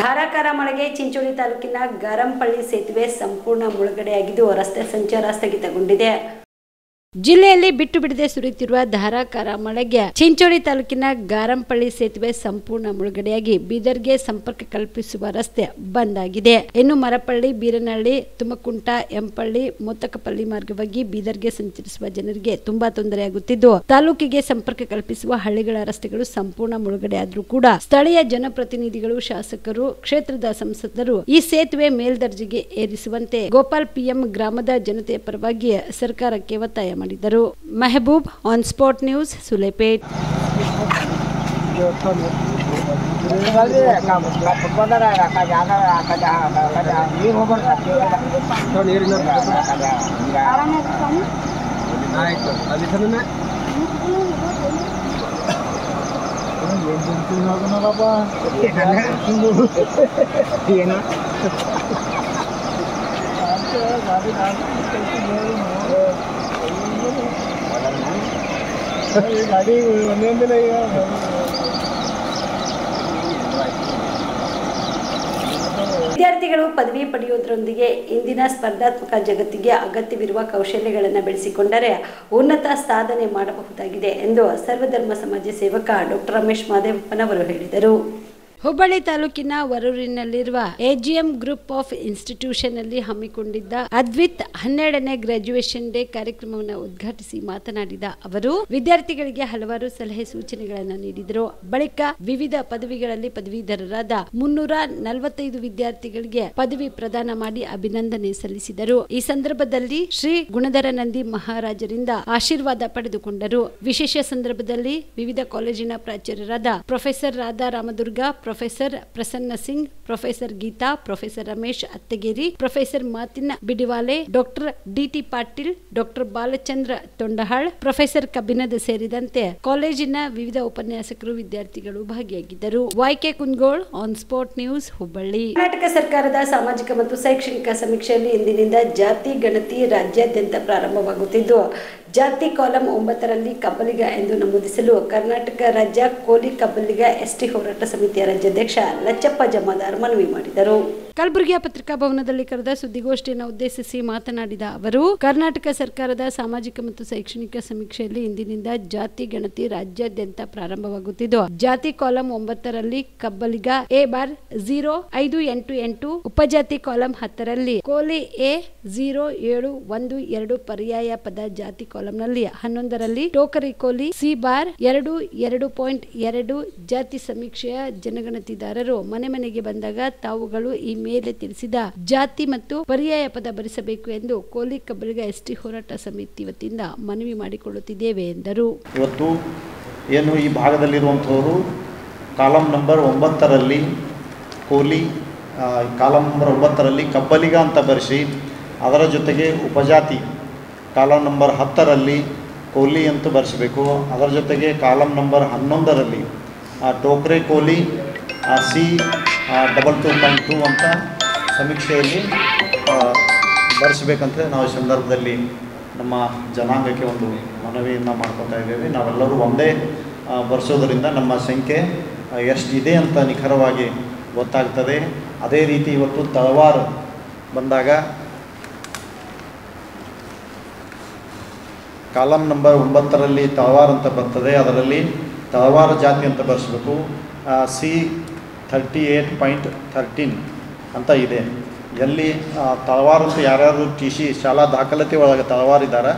ಧಾರಾಕಾರ ಮಳೆಗೆ ಚಿಂಚೋಳಿ ತಾಲೂಕಿನ ಗಾರಂಪಳ್ಳಿ ಸೇತುವೆ ಸಂಪೂರ್ಣ ಮುಳುಗಡೆಯಾಗಿದ್ದು ರಸ್ತೆ ಸಂಚಾರ ಸ್ಥಗಿತಗೊಂಡಿದೆ. ಜಿಲ್ಲೆಯಲ್ಲಿ ಬಿಟ್ಟು ಬಿಡದೆ ಸುರಿಯುತ್ತಿರುವ ಧಾರಾಕಾರ ಮಳೆಗೆ ಚಿಂಚೋಳಿ ತಾಲೂಕಿನ ಗಾರಂಪಳ್ಳಿ ಸೇತುವೆ ಸಂಪೂರ್ಣ ಮುಳುಗಡೆಯಾಗಿ ಬೀದರ್ಗೆ ಸಂಪರ್ಕ ಕಲ್ಪಿಸುವ ರಸ್ತೆ ಬಂದ್ ಆಗಿದೆ. ಇನ್ನು ಮರಪಳ್ಳಿ, ಬೀರನಹಳ್ಳಿ, ತುಮಕುಂಟ, ಎಂಪಳ್ಳಿ, ಮೊತ್ತಕಪಲ್ಲಿ ಮಾರ್ಗವಾಗಿ ಬೀದರ್ಗೆ ಸಂಚರಿಸುವ ಜನರಿಗೆ ತುಂಬಾ ತೊಂದರೆಯಾಗುತ್ತಿದ್ದು ತಾಲೂಕಿಗೆ ಸಂಪರ್ಕ ಕಲ್ಪಿಸುವ ಹಳ್ಳಿಗಳ ರಸ್ತೆಗಳು ಸಂಪೂರ್ಣ ಮುಳುಗಡೆಯಾದರೂ ಕೂಡ ಸ್ಥಳೀಯ ಜನಪ್ರತಿನಿಧಿಗಳು, ಶಾಸಕರು, ಕ್ಷೇತ್ರದ ಸಂಸದರು ಈ ಸೇತುವೆ ಮೇಲ್ದರ್ಜೆಗೆ ಏರಿಸುವಂತೆ ಗೋಪಾಲ್ PM ಗ್ರಾಮದ ಜನತೆಯ ಪರವಾಗಿ ಸರ್ಕಾರಕ್ಕೆ ಒತ್ತಾಯ ಮಾಡಿದರು. Mehboob, on spot news, Sulepet. ಏನು ವಿದ್ಯಾರ್ಥಿಗಳು ಪದವಿ ಪಡೆಯುವುದರೊಂದಿಗೆ ಇಂದಿನ ಸ್ಪರ್ಧಾತ್ಮಕ ಜಗತ್ತಿಗೆ ಅಗತ್ಯವಿರುವ ಕೌಶಲ್ಯಗಳನ್ನು ಬೆಳೆಸಿಕೊಂಡರೆ ಉನ್ನತ ಸಾಧನೆ ಮಾಡಬಹುದಾಗಿದೆ ಎಂದು ಸರ್ವಧರ್ಮ ಸಮಾಜ ಸೇವಕ ಡಾಕ್ಟರ್ ರಮೇಶ್ ಮಾದೇವಪ್ಪನವರು ಹೇಳಿದರು. ಹುಬ್ಬಳ್ಳಿ ತಾಲೂಕಿನ ವರೂರಿನಲ್ಲಿರುವ ಎಜಿಎಂ ಗ್ರೂಪ್ ಆಫ್ ಇನ್ಸ್ಟಿಟ್ಯೂಷನ್ ನಲ್ಲಿ ಹಮ್ಮಿಕೊಂಡಿದ್ದ ಅದ್ವಿತ್ 12ನೇ ಗ್ರಾಜ್ಯುಯೇಷನ್ ಡೇ ಕಾರ್ಯಕ್ರಮವನ್ನು ಉದ್ಘಾಟಿಸಿ ಮಾತನಾಡಿದ ಅವರು ವಿದ್ಯಾರ್ಥಿಗಳಿಗೆ ಹಲವಾರು ಸಲಹೆ ಸೂಚನೆಗಳನ್ನು ನೀಡಿದರು. ಬಳಿಕ ವಿವಿಧ ಪದವಿಗಳಲ್ಲಿ ಪದವೀಧರರಾದ 345 ವಿದ್ಯಾರ್ಥಿಗಳಿಗೆ ಪದವಿ ಪ್ರದಾನ ಮಾಡಿ ಅಭಿನಂದನೆ ಸಲ್ಲಿಸಿದರು. ಈ ಸಂದರ್ಭದಲ್ಲಿ ಶ್ರೀ ಗುಣಧರ ನಂದಿ ಮಹಾರಾಜರಿಂದ ಆಶೀರ್ವಾದ ಪಡೆದುಕೊಂಡರು. ವಿಶೇಷ ಸಂದರ್ಭದಲ್ಲಿ ವಿವಿಧ ಕಾಲೇಜಿನ ಪ್ರಾಚಾರ್ಯರಾದ professor Radha Ramdurg, professor Prasanna Singh, professor Geeta, professor Ramesh Attigeri, professor ಮಾತಿನ ಬಿಡಿವಾಲೆ, doctor DT Patil, doctor Balachandra Tondihal, professor ಕಬ್ಬಿನದ ಸೇರಿದಂತೆ ಕಾಲೇಜಿನ ವಿವಿಧ ಉಪನ್ಯಾಸಕರು, ವಿದ್ಯಾರ್ಥಿಗಳು ಭಾಗಿಯಾಗಿದ್ದರು. YK Kundgol, on spot news, Hubballi. Karnataka ಸರ್ಕಾರದ ಸಾಮಾಜಿಕ ಮತ್ತು ಶೈಕ್ಷಣಿಕ ಸಮೀಕ್ಷೆಯಲ್ಲಿ ಇಂದಿನಿಂದ ಜಾತಿ ಗಣತಿ ರಾಜ್ಯಾದ್ಯಂತ ಪ್ರಾರಂಭವಾಗುತ್ತಿದ್ದು, ಜಾತಿ ಕಾಲಂ 9ರಲ್ಲಿ ಕಬ್ಬಲಿಗ ಎಂದು ನಮೂದಿಸಲು ಕರ್ನಾಟಕ ರಾಜ್ಯ ಕೋಲಿ ಕಬ್ಬಲಿಗ ಎಸ್ಟಿ ಹೋರಾಟ ಸಮಿತಿಯ ರಾಜ್ಯಾಧ್ಯಕ್ಷ ಲಚ್ಚಪ್ಪ ಜಮಾದಾರ್ ಮನವಿ ಮಾಡಿದರು. ಕಲಬುರಗಿಯ ಪತ್ರಿಕಾ ಭವನದಲ್ಲಿ ಕರೆದ ಸುದ್ದಿಗೋಷ್ಠಿಯನ್ನು ಉದ್ದೇಶಿಸಿ ಮಾತನಾಡಿದ ಅವರು, ಕರ್ನಾಟಕ ಸರ್ಕಾರದ ಸಾಮಾಜಿಕ ಮತ್ತು ಶೈಕ್ಷಣಿಕ ಸಮೀಕ್ಷೆಯಲ್ಲಿ ಇಂದಿನಿಂದ ಜಾತಿ ಗಣತಿ ರಾಜ್ಯಾದ್ಯಂತ ಪ್ರಾರಂಭವಾಗುತ್ತಿದ್ದು, ಜಾತಿ ಕಾಲಂ 9ರಲ್ಲಿ ಕಬ್ಬಲಿಗ A/0588, ಉಪಜಾತಿ ಕಾಲಂ 10ರಲ್ಲಿ ಕೋಲಿ A/0712 ಪರ್ಯಾಯ ಪದ, ಜಾತಿ ಕಾಲಂನಲ್ಲಿ 11ರಲ್ಲಿ ಟೋಕರಿ ಕೋಲಿ C/2.2 ಜಾತಿ ಸಮೀಕ್ಷೆಯ ಜನಗಣತಿದಾರರು ಮನೆ ಮನೆಗೆ ಬಂದಾಗ ತಾವುಗಳು ಈ ಮೇಲೆ ತಿಳಿಸಿದ ಜಾತಿ ಮತ್ತು ಪರ್ಯಾಯ ಪದ ಭರಿಸಬೇಕು ಎಂದು ಕೋಲಿ ಕಬ್ಬಲಿಗ ಎಸ್ಟಿ ಹೋರಾಟ ಸಮಿತಿ ವತಿಯಿಂದ ಮನವಿ ಮಾಡಿಕೊಳ್ಳುತ್ತಿದ್ದೇವೆ ಎಂದರು. ಇವತ್ತು ಏನು ಈ ಭಾಗದಲ್ಲಿರುವಂಥವರು ಕಾಲಂ ನಂಬರ್ 9ರಲ್ಲಿ ಕೋಲಿ, ಕಾಲಂ ನಂಬರ್ 9ರಲ್ಲಿ ಕಬ್ಬಲಿಗ ಅಂತ ಬರೆಸಿ, ಅದರ ಜೊತೆಗೆ ಉಪಜಾತಿ ಕಾಲಂ ನಂಬರ್ 10ರಲ್ಲಿ ಕೋಲಿ ಅಂತ ಬರೆಸಬೇಕು. ಅದರ ಜೊತೆಗೆ ಕಾಲಂ ನಂಬರ್ 11ರಲ್ಲಿ ಟೋಕ್ರೆ ಕೋಲಿ C/2.2 ಅಂತ ಸಮೀಕ್ಷೆಯಲ್ಲಿ ಬರೆಸಬೇಕಂತ ನಾವು ಈ ಸಂದರ್ಭದಲ್ಲಿ ನಮ್ಮ ಜನಾಂಗಕ್ಕೆ ಒಂದು ಮನವಿಯನ್ನು ಮಾಡ್ಕೊತಾ ಇದ್ದೇವೆ. ನಾವೆಲ್ಲರೂ ಒಂದೇ ಬರೆಸೋದರಿಂದ ನಮ್ಮ ಸಂಖ್ಯೆ ಎಷ್ಟಿದೆ ಅಂತ ನಿಖರವಾಗಿ ಗೊತ್ತಾಗ್ತದೆ. ಅದೇ ರೀತಿ ಇವತ್ತು ತಳವಾರ ಬಂದಾಗ ಕಾಲಂ ನಂಬರ್ 9ರಲ್ಲಿ ತಳವಾರ ಅಂತ ಬರ್ತದೆ, ಅದರಲ್ಲಿ ತಳವಾರ ಜಾತಿ ಅಂತ ಬರೆಸಬೇಕು. C/38.13 ಅಂತ ಇದೆ. ಎಲ್ಲಿ ತಳವಾರ ಅಂತ ಯಾರ್ಯಾರು TC ಶಾಲಾ ದಾಖಲಾತಿ ಒಳಗೆ ತಳವಾರಿದ್ದಾರೆ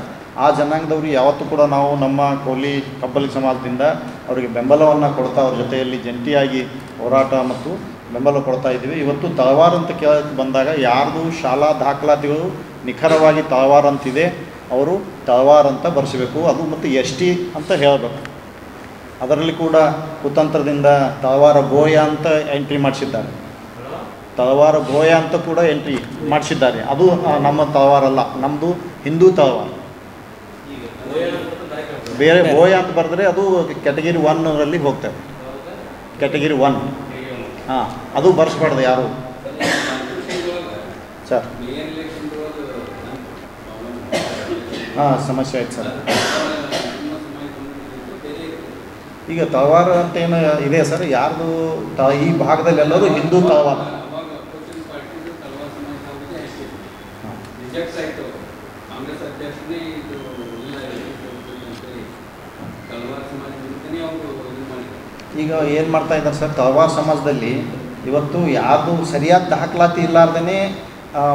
ಆ ಜನಾಂಗದವರು ಯಾವತ್ತೂ ಕೂಡ ನಾವು ನಮ್ಮ ಕೋಲಿ ಕಬ್ಬಲಿಗ ಸಮಾಜದಿಂದ ಅವರಿಗೆ ಬೆಂಬಲವನ್ನು ಕೊಡ್ತಾ ಅವ್ರ ಜೊತೆಯಲ್ಲಿ ಜಂಟಿಯಾಗಿ ಹೋರಾಟ ಮತ್ತು ಬೆಂಬಲ ಕೊಡ್ತಾ ಇದ್ದೀವಿ. ಇವತ್ತು ತಳವಾರ ಅಂತ ಕೇಳಕ್ಕೆ ಬಂದಾಗ ಯಾರ್ದು ಶಾಲಾ ದಾಖಲಾತಿಗಳು ನಿಖರವಾಗಿ ತಳವಾರ ಅಂತಿದೆ ಅವರು ತಳವಾರ ಅಂತ ಬರೆಸಬೇಕು. ಅದು ಮತ್ತು ST ಅಂತ ಹೇಳಬೇಕು. ಅದರಲ್ಲಿ ಕೂಡ ಕುತಂತ್ರದಿಂದ ತಳವಾರ ಬೋಯ ಅಂತ ಎಂಟ್ರಿ ಮಾಡಿಸಿದ್ದಾರೆ. ತಳವಾರ ಬೋಯ ಅಂತ ಕೂಡ ಎಂಟ್ರಿ ಮಾಡಿಸಿದ್ದಾರೆ. ಅದು ನಮ್ಮ ತಳವಾರ ಅಲ್ಲ, ನಮ್ಮದು ಹಿಂದೂ ತಳವಾರ. ಬೇರೆ ಬೋಯ ಅಂತ ಬರೆದ್ರೆ ಅದು ಕ್ಯಾಟಗಿರಿ 1ರಲ್ಲಿ ಹೋಗ್ತದೆ. ಕ್ಯಾಟಗಿರಿ 1 ಅದು ಬರ್ಸ್ಬಾರ್ದು ಯಾರು ಸರ್. ಸಮಸ್ಯೆ ಆಯ್ತು ಸರ್. ಈಗ ತಳವಾರ ಅಂತ ಏನು ಇದೆ ಸರ್, ಯಾರ್ದು ಈ ಭಾಗದಲ್ಲಿ ಎಲ್ಲರೂ ಹಿಂದೂ ತಳವಾರ. ಈಗ ಏನು ಮಾಡ್ತಾ ಇದ್ದಾರೆ ಸರ್, ತಳವಾರ ಸಮಾಜದಲ್ಲಿ ಇವತ್ತು ಯಾವುದು ಸರಿಯಾದ ದಾಖಲಾತಿ ಇಲ್ಲಾರ್ದೇ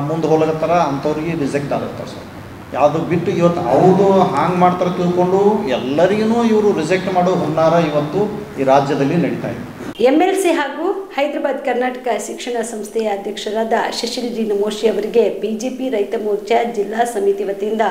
ಮುಂದೆ ಹೋಗ್ಲತ್ತಾರ, ಅಂಥವ್ರಿಗೆ ರಿಜೆಕ್ಟ್ ಆಗಿರ್ತಾರೆ ಸರ್. ಯಾವುದು ಬಿಟ್ಟು ಇವತ್ತು ಅವರು ಹಾಂಗೆ ಮಾಡ್ತಾರೆ ತಿಳ್ಕೊಂಡು ಎಲ್ಲರಿಗೂ ಇವರು ರಿಜೆಕ್ಟ್ ಮಾಡೋ ಹುನ್ನಾರ ಇವತ್ತು ಈ ರಾಜ್ಯದಲ್ಲಿ ನಡೀತಾ ಇದೆ. MLC ಹಾಗೂ ಹೈದರಾಬಾದ್ ಕರ್ನಾಟಕ ಶಿಕ್ಷಣ ಸಂಸ್ಥೆಯ ಅಧ್ಯಕ್ಷರಾದ ಶಶಿಲ್ ಜಿ ನಮೋಶಿ ಅವರಿಗೆ ಬಿಜೆಪಿ ರೈತ ಮೋರ್ಚಾ ಜಿಲ್ಲಾ ಸಮಿತಿ ವತಿಯಿಂದ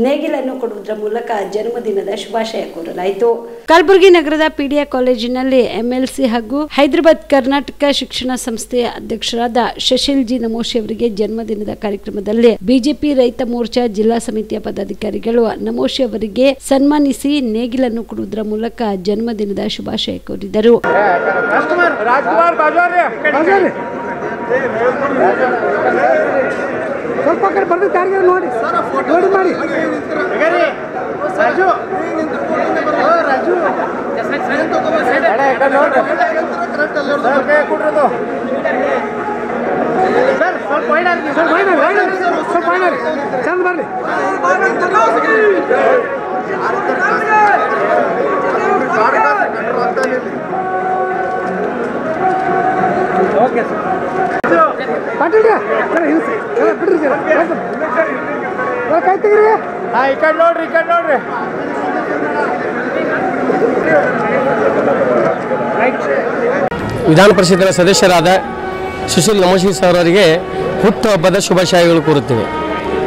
ನೇಗಿಲನ್ನು ಕೊಡುವುದರ ಮೂಲಕ ಜನ್ಮದಿನದ ಶುಭಾಶಯ ಕೋರಲಾಯಿತು. ಕಲಬುರಗಿ ನಗರದ ಪಿಡಿಎ ಕಾಲೇಜಿನಲ್ಲಿ MLC ಹಾಗೂ ಹೈದರಾಬಾದ್ ಕರ್ನಾಟಕ ಶಿಕ್ಷಣ ಸಂಸ್ಥೆಯ ಅಧ್ಯಕ್ಷರಾದ ಶಶಿಲ್ ಜಿ ನಮೋಶಿ ಅವರಿಗೆ ಜನ್ಮದಿನದ ಕಾರ್ಯಕ್ರಮದಲ್ಲಿ ಬಿಜೆಪಿ ರೈತ ಮೋರ್ಚಾ ಜಿಲ್ಲಾ ಸಮಿತಿಯ ಪದಾಧಿಕಾರಿಗಳು ನಮೋಶಿ ಅವರಿಗೆ ಸನ್ಮಾನಿಸಿ ನೇಗಿಲನ್ನು ಕೊಡುವುದರ ಮೂಲಕ ಜನ್ಮದಿನದ ಶುಭಾಶಯ ಕೋರಿದರು. ರಾಜ್ಕುಮಾರ್ ಬಾಜಾರಿ ಸ್ವಲ್ಪ ಕಡೆ ಬರ್ದು ನೋಡಿ ನೋಡಿ ಮಾಡಿ ವಿಧಾನ ಪರಿಷತ್ತಿನ ಸದಸ್ಯರಾದ ಸುಶೀಲ್ ನಮೋಶಿ ಸರ್ ಅವರಿಗೆ ಹುಟ್ಟುಹಬ್ಬದ ಶುಭಾಶಯಗಳು ಕೋರುತ್ತೇವೆ.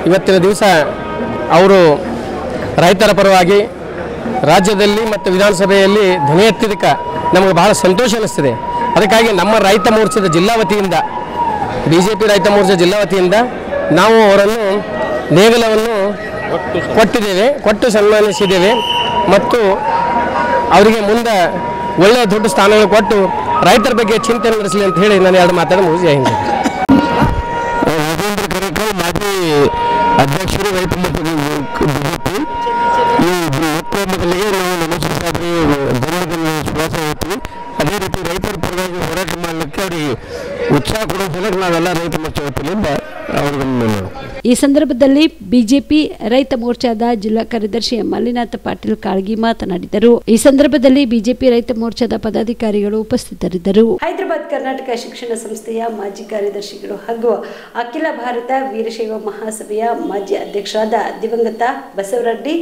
ಇವತ್ತಿನ ದಿವಸ ಅವರು ರೈತರ ಪರವಾಗಿ ರಾಜ್ಯದಲ್ಲಿ ಮತ್ತು ವಿಧಾನಸಭೆಯಲ್ಲಿ ಧ್ವನಿ ಎತ್ತಿದ್ದಕ್ಕೆ ನಮಗೆ ಬಹಳ ಸಂತೋಷ ಅನ್ನಿಸ್ತಿದೆ. ಅದಕ್ಕಾಗಿ ನಮ್ಮ ರೈತ ಮೋರ್ಚಾದ ಜಿಲ್ಲಾ ವತಿಯಿಂದ BJP ರೈತ ಮೋರ್ಚಾ ಜಿಲ್ಲಾ ವತಿಯಿಂದ ನಾವು ಅವರನ್ನು ನೇಗಲವನ್ನು ಕೊಟ್ಟು ಸನ್ಮಾನಿಸಿದ್ದೇವೆ ಮತ್ತು ಅವರಿಗೆ ಮುಂದೆ ಒಳ್ಳೆಯ ದೊಡ್ಡ ಸ್ಥಾನಗಳು ಕೊಟ್ಟು ರೈತರ ಬಗ್ಗೆ ಚಿಂತನೆ ನಡೆಸಲಿ ಅಂತ ಹೇಳಿ ನಾನು ಎರಡು ಮಾತಾಡಿ ಮುಗಿಸಿ. ಹಿಂದೆ ರಾಜೇಂದ್ರ ಕರೇಕಲ್ ಮಾಜಿ ಅಧ್ಯಕ್ಷರು ರೈತ BJP ಮೊದಲಿಗೆ ನಾವು ನಮಸ್ಕಾರ ಸಾಹೇಬರಿಗೆ ಜನ್ಮದಿನ ಶ್ವಾಸ ಹೇಳ್ತೀವಿ. ಅದೇ ರೀತಿ ರೈತರ ಪರವಾಗಿ ಹೋರಾಟ ಮಾಡಲಿಕ್ಕೆ ಅವರಿಗೆ ಉತ್ಸಾಹ ಕೊಡೋ ಸಲಕ್ಕೆ ನಾವೆಲ್ಲ ರೈತ ಮೋರ್ಚಾ ವತಿಯಿಂದ ಅವ್ರಿಗೆ. ಈ ಸಂದರ್ಭದಲ್ಲಿ ಬಿಜೆಪಿ ರೈತ ಮೋರ್ಚಾದ ಜಿಲ್ಲಾ ಕಾರ್ಯದರ್ಶಿ ಮಲ್ಲಿನಾಥ ಪಾಟೀಲ್ ಕಾಳಗಿ ಮಾತನಾಡಿದರು. ಈ ಸಂದರ್ಭದಲ್ಲಿ ಬಿಜೆಪಿ ರೈತ ಮೋರ್ಚಾದ ಪದಾಧಿಕಾರಿಗಳು ಉಪಸ್ಥಿತರಿದ್ದರು. ಹೈದರಾಬಾದ್ ಕರ್ನಾಟಕ ಶಿಕ್ಷಣ ಸಂಸ್ಥೆಯ ಮಾಜಿ ಕಾರ್ಯದರ್ಶಿಗಳು ಹಾಗೂ ಅಖಿಲ ಭಾರತ ವೀರಶೈವ ಮಹಾಸಭೆಯ ಮಾಜಿ ಅಧ್ಯಕ್ಷರಾದ ದಿವಂಗತ ಬಸವರೆಡ್ಡಿ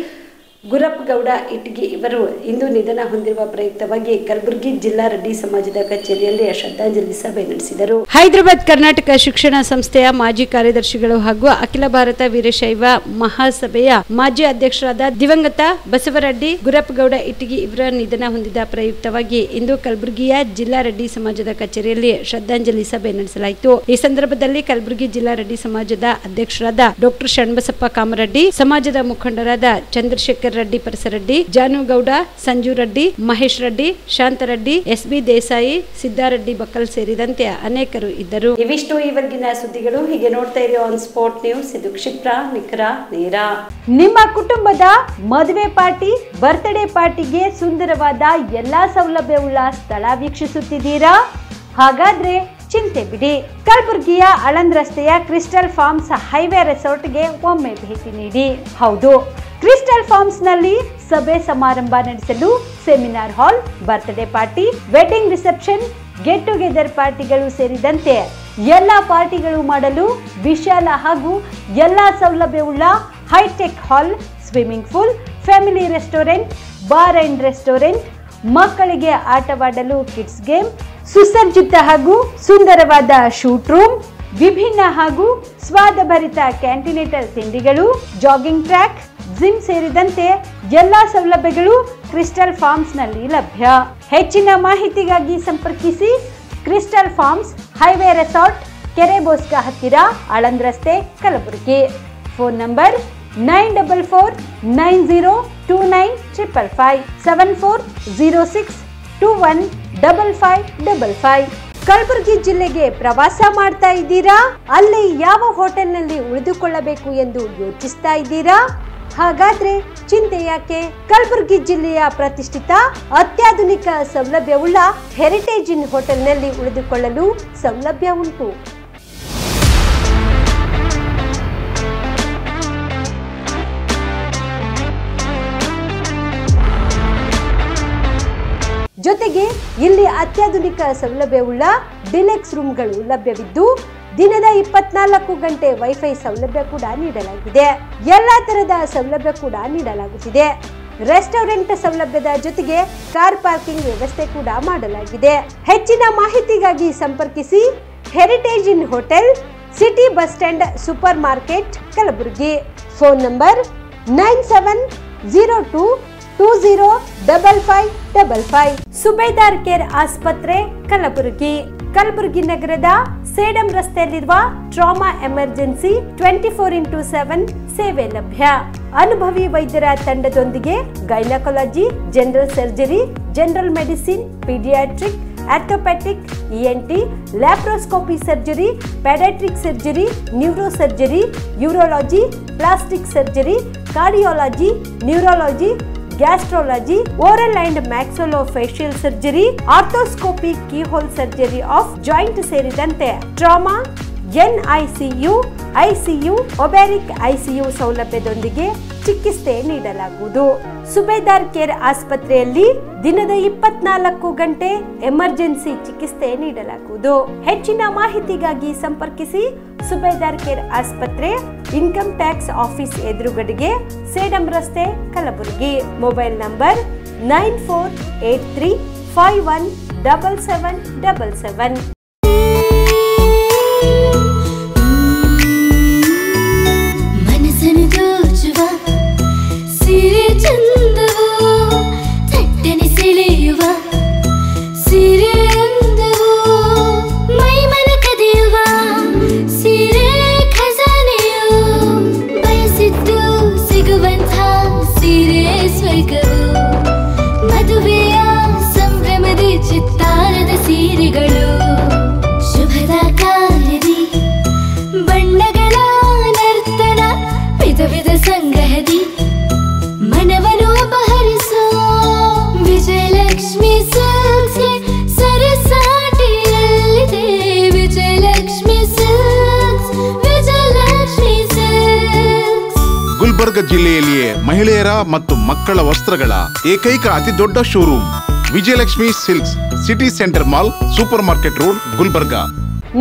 ಗುರಪ್ಪಗೌಡ ಇಟಗಿ ಇವರು ಇಂದು ನಿಧನ ಹೊಂದಿರುವ ಪ್ರಯುಕ್ತವಾಗಿ ಕಲಬುರಗಿ ಜಿಲ್ಲಾ ರೆಡ್ಡಿ ಸಮಾಜದ ಕಚೇರಿಯಲ್ಲಿ ಶ್ರದ್ಧಾಂಜಲಿ ಸಭೆ ನಡೆಸಿದರು. ಹೈದರಾಬಾದ್ ಕರ್ನಾಟಕ ಶಿಕ್ಷಣ ಸಂಸ್ಥೆಯ ಮಾಜಿ ಕಾರ್ಯದರ್ಶಿಗಳು ಹಾಗೂ ಅಖಿಲ ಭಾರತ ವೀರಶೈವ ಮಹಾಸಭೆಯ ಮಾಜಿ ಅಧ್ಯಕ್ಷರಾದ ದಿವಂಗತ ಬಸವರೆಡ್ಡಿ ಗುರಪ್ಪಗೌಡ ಇಟಗಿ ಇವರ ನಿಧನ ಹೊಂದಿದ ಪ್ರಯುಕ್ತವಾಗಿ ಇಂದು ಕಲಬುರಗಿಯ ಜಿಲ್ಲಾ ರೆಡ್ಡಿ ಸಮಾಜದ ಕಚೇರಿಯಲ್ಲಿ ಶ್ರದ್ಧಾಂಜಲಿ ಸಭೆ ನಡೆಸಲಾಯಿತು. ಈ ಸಂದರ್ಭದಲ್ಲಿ ಕಲಬುರಗಿ ಜಿಲ್ಲಾ ರೆಡ್ಡಿ ಸಮಾಜದ ಅಧ್ಯಕ್ಷರಾದ ಡಾಕ್ಟರ್ ಶರಣಬಸಪ್ಪ ಕಾಮರೆಡ್ಡಿ, ಸಮಾಜದ ಮುಖಂಡರಾದ ಚಂದ್ರಶೇಖರ್ ರೆಡ್ಡಿ ಪರಸರೆಡ್ಡಿ, ಜಾನುಗೌಡ, ಸಂಜು ರೆಡ್ಡಿ, ಮಹೇಶ್ ರೆಡ್ಡಿ, ಶಾಂತರೆಡ್ಡಿ, SB ದೇಸಾಯಿ, ಸಿದ್ದಾರೆಡ್ಡಿ ಬಕ್ಕಲ್ ಸೇರಿದಂತೆ ಅನೇಕರು ಇದ್ದರು. ಇವಿಷ್ಟು ಈವರೆಗಿನ ಸುದ್ದಿಗಳು. ಹೀಗೆ ನೋಡ್ತಾ ಇರಿ ಆನ್ ಸ್ಪಾಟ್ ನ್ಯೂಸ್. ಇದು ಕ್ಷಿಪ್ರ, ನಿಖರ, ನೇರ. ನಿಮ್ಮ ಕುಟುಂಬದ ಮದುವೆ ಪಾರ್ಟಿ, ಬರ್ತ್ಡೇ ಪಾರ್ಟಿಗೆ ಸುಂದರವಾದ ಎಲ್ಲಾ ಸೌಲಭ್ಯವುಳ್ಳ ಸ್ಥಳ ವೀಕ್ಷಿಸುತ್ತಿದ್ದೀರಾ? ಹಾಗಾದ್ರೆ ಚಿಂತೆ ಬಿಡಿ. ಕಲಬುರಗಿಯ ಆಳಂದ್ ರಸ್ತೆಯ ಕ್ರಿಸ್ಟಲ್ ಫಾರ್ಮ್ಸ್ ಹೈವೇ ರೆಸಾರ್ಟ್ಗೆ ಒಮ್ಮೆ ಭೇಟಿ ನೀಡಿ. ಹೌದು, ಕ್ರಿಸ್ಟಲ್ ಫಾರ್ಮ್ಸ್ ನಲ್ಲಿ ಸಭೆ ಸಮಾರಂಭ ನಡೆಸಲು seminar hall, birthday party, wedding reception, get together ಪಾರ್ಟಿಗಳು ಸೇರಿದಂತೆ ಎಲ್ಲಾ ಪಾರ್ಟಿಗಳು ಮಾಡಲು ವಿಶಾಲ ಹಾಗೂ ಎಲ್ಲಾ ಸೌಲಭ್ಯವುಳ್ಳ hi-tech hall, swimming pool, family restaurant, bar and restaurant, ಮಕ್ಕಳಿಗೆ ಆಟವಾಡಲು ಕಿಡ್ಸ್ ಗೇಮ್, ಸುಸಜ್ಜಿತ ಹಾಗೂ ಸುಂದರವಾದ ಶೂಟ್ ರೂಮ್, ವಿಭಿನ್ನ ಹಾಗೂ ಸ್ವಾದಭರಿತ ಕ್ಯಾಂಟಿನೇಟಲ್ ತಿಂಡಿಗಳು, ಜಾಗಿಂಗ್ ಟ್ರ್ಯಾಕ್, ಜಿಮ್ ಸೇರಿದಂತೆ ಎಲ್ಲಾ ಸೌಲಭ್ಯಗಳು ಕ್ರಿಸ್ಟಲ್ ಫಾರ್ಮ್ಸ್ ನಲ್ಲಿ ಲಭ್ಯ. ಹೆಚ್ಚಿನ ಮಾಹಿತಿಗಾಗಿ ಸಂಪರ್ಕಿಸಿ ಕ್ರಿಸ್ಟಲ್ ಫಾರ್ಮ್ಸ್ ಹೈವೇ ರೆಸಾರ್ಟ್, ಕೆರೆ ಬೋಸ್ಕ ಹತ್ತಿರ, ಆಳಂದ್ ರಸ್ತೆ, ಕಲಬುರಗಿ. Phone number 9490295555 7406215555. ಕಲಬುರಗಿ ಜಿಲ್ಲೆಗೆ ಪ್ರವಾಸ ಮಾಡ್ತಾ ಇದ್ದೀರಾ? ಅಲ್ಲಿ ಯಾವ ಹೋಟೆಲ್ನಲ್ಲಿ ಉಳಿದುಕೊಳ್ಳಬೇಕು ಎಂದು ಯೋಚಿಸ್ತಾ ಇದ್ದೀರಾ? ಹಾಗಾದ್ರೆ ಚಿಂತೆ ಯಾಕೆ? ಕಲಬುರಗಿ ಜಿಲ್ಲೆಯ ಪ್ರತಿಷ್ಠಿತ ಅತ್ಯಾಧುನಿಕ ಸೌಲಭ್ಯವುಳ್ಳ ಹೆರಿಟೇಜ್ ಇನ್ ಹೋಟೆಲ್ನಲ್ಲಿ ಉಳಿದುಕೊಳ್ಳಲು ಸೌಲಭ್ಯ ಉಂಟು. ಜೊತೆಗೆ ಇಲ್ಲಿ ಅತ್ಯಾಧುನಿಕ ಸೌಲಭ್ಯವುಳ್ಳ ಡಿಲೆಕ್ಸ್ ರೂಮ್ಗಳು ಲಭ್ಯವಿದ್ದು ದಿನದ 24 ಗಂಟೆ ವೈಫೈ ಸೌಲಭ್ಯ ಕೂಡ ನೀಡಲಾಗಿದೆ. ಎಲ್ಲಾ ತರಹದ ಸೌಲಭ್ಯ ಕೂಡ ನೀಡಲಾಗುತ್ತಿದೆ. ರೆಸ್ಟೋರೆಂಟ್ ಸೌಲಭ್ಯದ ಜೊತೆಗೆ ಕಾರ್ ಪಾರ್ಕಿಂಗ್ ವ್ಯವಸ್ಥೆ ಕೂಡ ಮಾಡಲಾಗಿದೆ. ಹೆಚ್ಚಿನ ಮಾಹಿತಿಗಾಗಿ ಸಂಪರ್ಕಿಸಿ heritage inn hotel, city bus stand, super market, Kalaburagi. Phone number 9702205555. Subedar care ಆಸ್ಪತ್ರೆ, ಕಲಬುರಗಿ. ಕಲಬುರಗಿ ನಗರದ ಸೇಡಂ ರಸ್ತೆಯಲ್ಲಿರುವ ಟ್ರಾಮಾ ಎಮರ್ಜೆನ್ಸಿ 24x7 ಸೇವೆ ಲಭ್ಯ. ಅನುಭವಿ ವೈದ್ಯರ ತಂಡದೊಂದಿಗೆ gynaecology, general surgery, general medicine, paediatric, orthopaedic, ENT, laparoscopy surgery, paediatric surgery, neuro surgery, urology, plastic surgery, cardiology, neurology, gastrology, oral and maxillofacial surgery, arthroscopy, keyhole surgery of joint ಸೇರಿದಂತೆ trauma, NICU, ICU, ಒಬ್ಯಾರಿಕ್ ICU ಸೌಲಭ್ಯದೊಂದಿಗೆ ಚಿಕಿತ್ಸೆ ನೀಡಲಾಗುವುದು. ಸುಬೇದಾರ್ care ಆಸ್ಪತ್ರೆಯಲ್ಲಿ ದಿನದ 24 ಗಂಟೆ emergency ಚಿಕಿತ್ಸೆ ನೀಡಲಾಗುವುದು. ಹೆಚ್ಚಿನ ಮಾಹಿತಿಗಾಗಿ ಸಂಪರ್ಕಿಸಿ ಸುಬೇದಾರ್ ಕೇರ್ ಆಸ್ಪತ್ರೆ, ಇನ್ಕಮ್ ಟ್ಯಾಕ್ಸ್ ಆಫೀಸ್ ಎದುರುಗಡೆಗೆ, ಸೇಡಂ ರಸ್ತೆ, ಕಲಬುರಗಿ. Mobile number 9483517777. ಗುಲ್ಬರ್ಗ ಜಿಲ್ಲೆಯಲ್ಲಿಯೇ ಮಹಿಳೆಯರ ಮತ್ತು ಮಕ್ಕಳ ವಸ್ತ್ರಗಳ ಏಕೈಕ ಅತಿ ದೊಡ್ಡ showroom Vijayalakshmi silks, city centre mall, super market road, Gulbarga.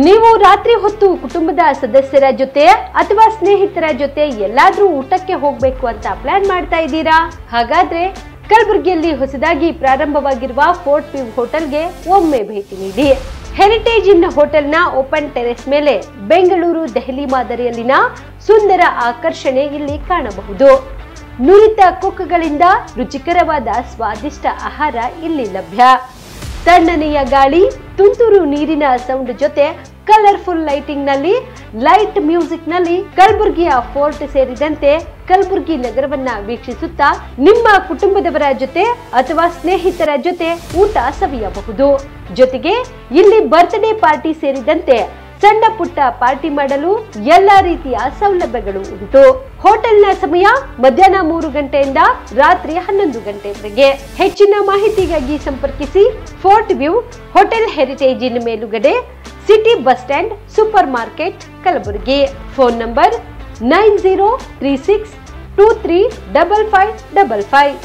ನೀವು ರಾತ್ರಿ ಹೊತ್ತು ಕುಟುಂಬದ ಸದಸ್ಯರ ಜೊತೆ ಅಥವಾ ಸ್ನೇಹಿತರ ಜೊತೆ ಎಲ್ಲಾದ್ರೂ ಊಟಕ್ಕೆ ಹೋಗ್ಬೇಕು ಅಂತ ಪ್ಲಾನ್ ಮಾಡ್ತಾ ಇದ್ದೀರಾ? ಹಾಗಾದ್ರೆ ಕಲಬುರಗಿಯಲ್ಲಿ ಹೊಸದಾಗಿ ಪ್ರಾರಂಭವಾಗಿರುವ ಫೋರ್ಟ್ ವ್ಯೂ ಹೋಟೆಲ್ಗೆ ಒಮ್ಮೆ ಭೇಟಿ ನೀಡಿ. ಹೆರಿಟೇಜ್ ಇನ್ ಹೋಟೆಲ್ನ ಓಪನ್ ಟೆರೆಸ್ ಮೇಲೆ ಬೆಂಗಳೂರು, ದೆಹಲಿ ಮಾದರಿಯಲ್ಲಿನ ಸುಂದರ ಆಕರ್ಷಣೆ ಇಲ್ಲಿ ಕಾಣಬಹುದು. ನುರಿತ ಕುಕ್ಗಳಿಂದ ರುಚಿಕರವಾದ ಸ್ವಾದಿಷ್ಟ ಆಹಾರ ಇಲ್ಲಿ ಲಭ್ಯ. ತಣ್ಣನೆಯ ಗಾಳಿ, ತುಂತುರು ನೀರಿನ ಸೌಂಡ್ ಜೊತೆ ಕಲರ್ಫುಲ್ ಲೈಟಿಂಗ್ ನಲ್ಲಿ, ಲೈಟ್ ಮ್ಯೂಸಿಕ್ ನಲ್ಲಿ ಕಲಬುರಗಿಯ ಫೋರ್ಟ್ ಸೇರಿದಂತೆ ಕಲಬುರಗಿ ನಗರವನ್ನ ವೀಕ್ಷಿಸುತ್ತಾ ನಿಮ್ಮ ಕುಟುಂಬದವರ ಜೊತೆ ಅಥವಾ ಸ್ನೇಹಿತರ ಜೊತೆ ಊಟ ಸವಿಯಬಹುದು. ಜೊತೆಗೆ ಇಲ್ಲಿ ಬರ್ತ್ಡೇ ಪಾರ್ಟಿ ಸೇರಿದಂತೆ ಸಣ್ಣ ಪುಟ್ಟ ಪಾರ್ಟಿ ಮಾಡಲು ಎಲ್ಲಾ ರೀತಿಯ ಸೌಲಭ್ಯಗಳು ಉಂಟು. ಹೋಟೆಲ್ನ ಸಮಯ ಮಧ್ಯಾಹ್ನ 3 ಗಂಟೆಯಿಂದ ರಾತ್ರಿ 11 ಗಂಟೆವರೆಗೆ. ಹೆಚ್ಚಿನ ಮಾಹಿತಿಗಾಗಿ ಸಂಪರ್ಕಿಸಿ ಫೋರ್ಟ್ ವ್ಯೂ ಹೋಟೆಲ್, ಹೆರಿಟೇಜ್ ಇನ್ ಮೇಲುಗಡೆ, city bus stand, super market, Kalaburagi. Phone number 9036235555.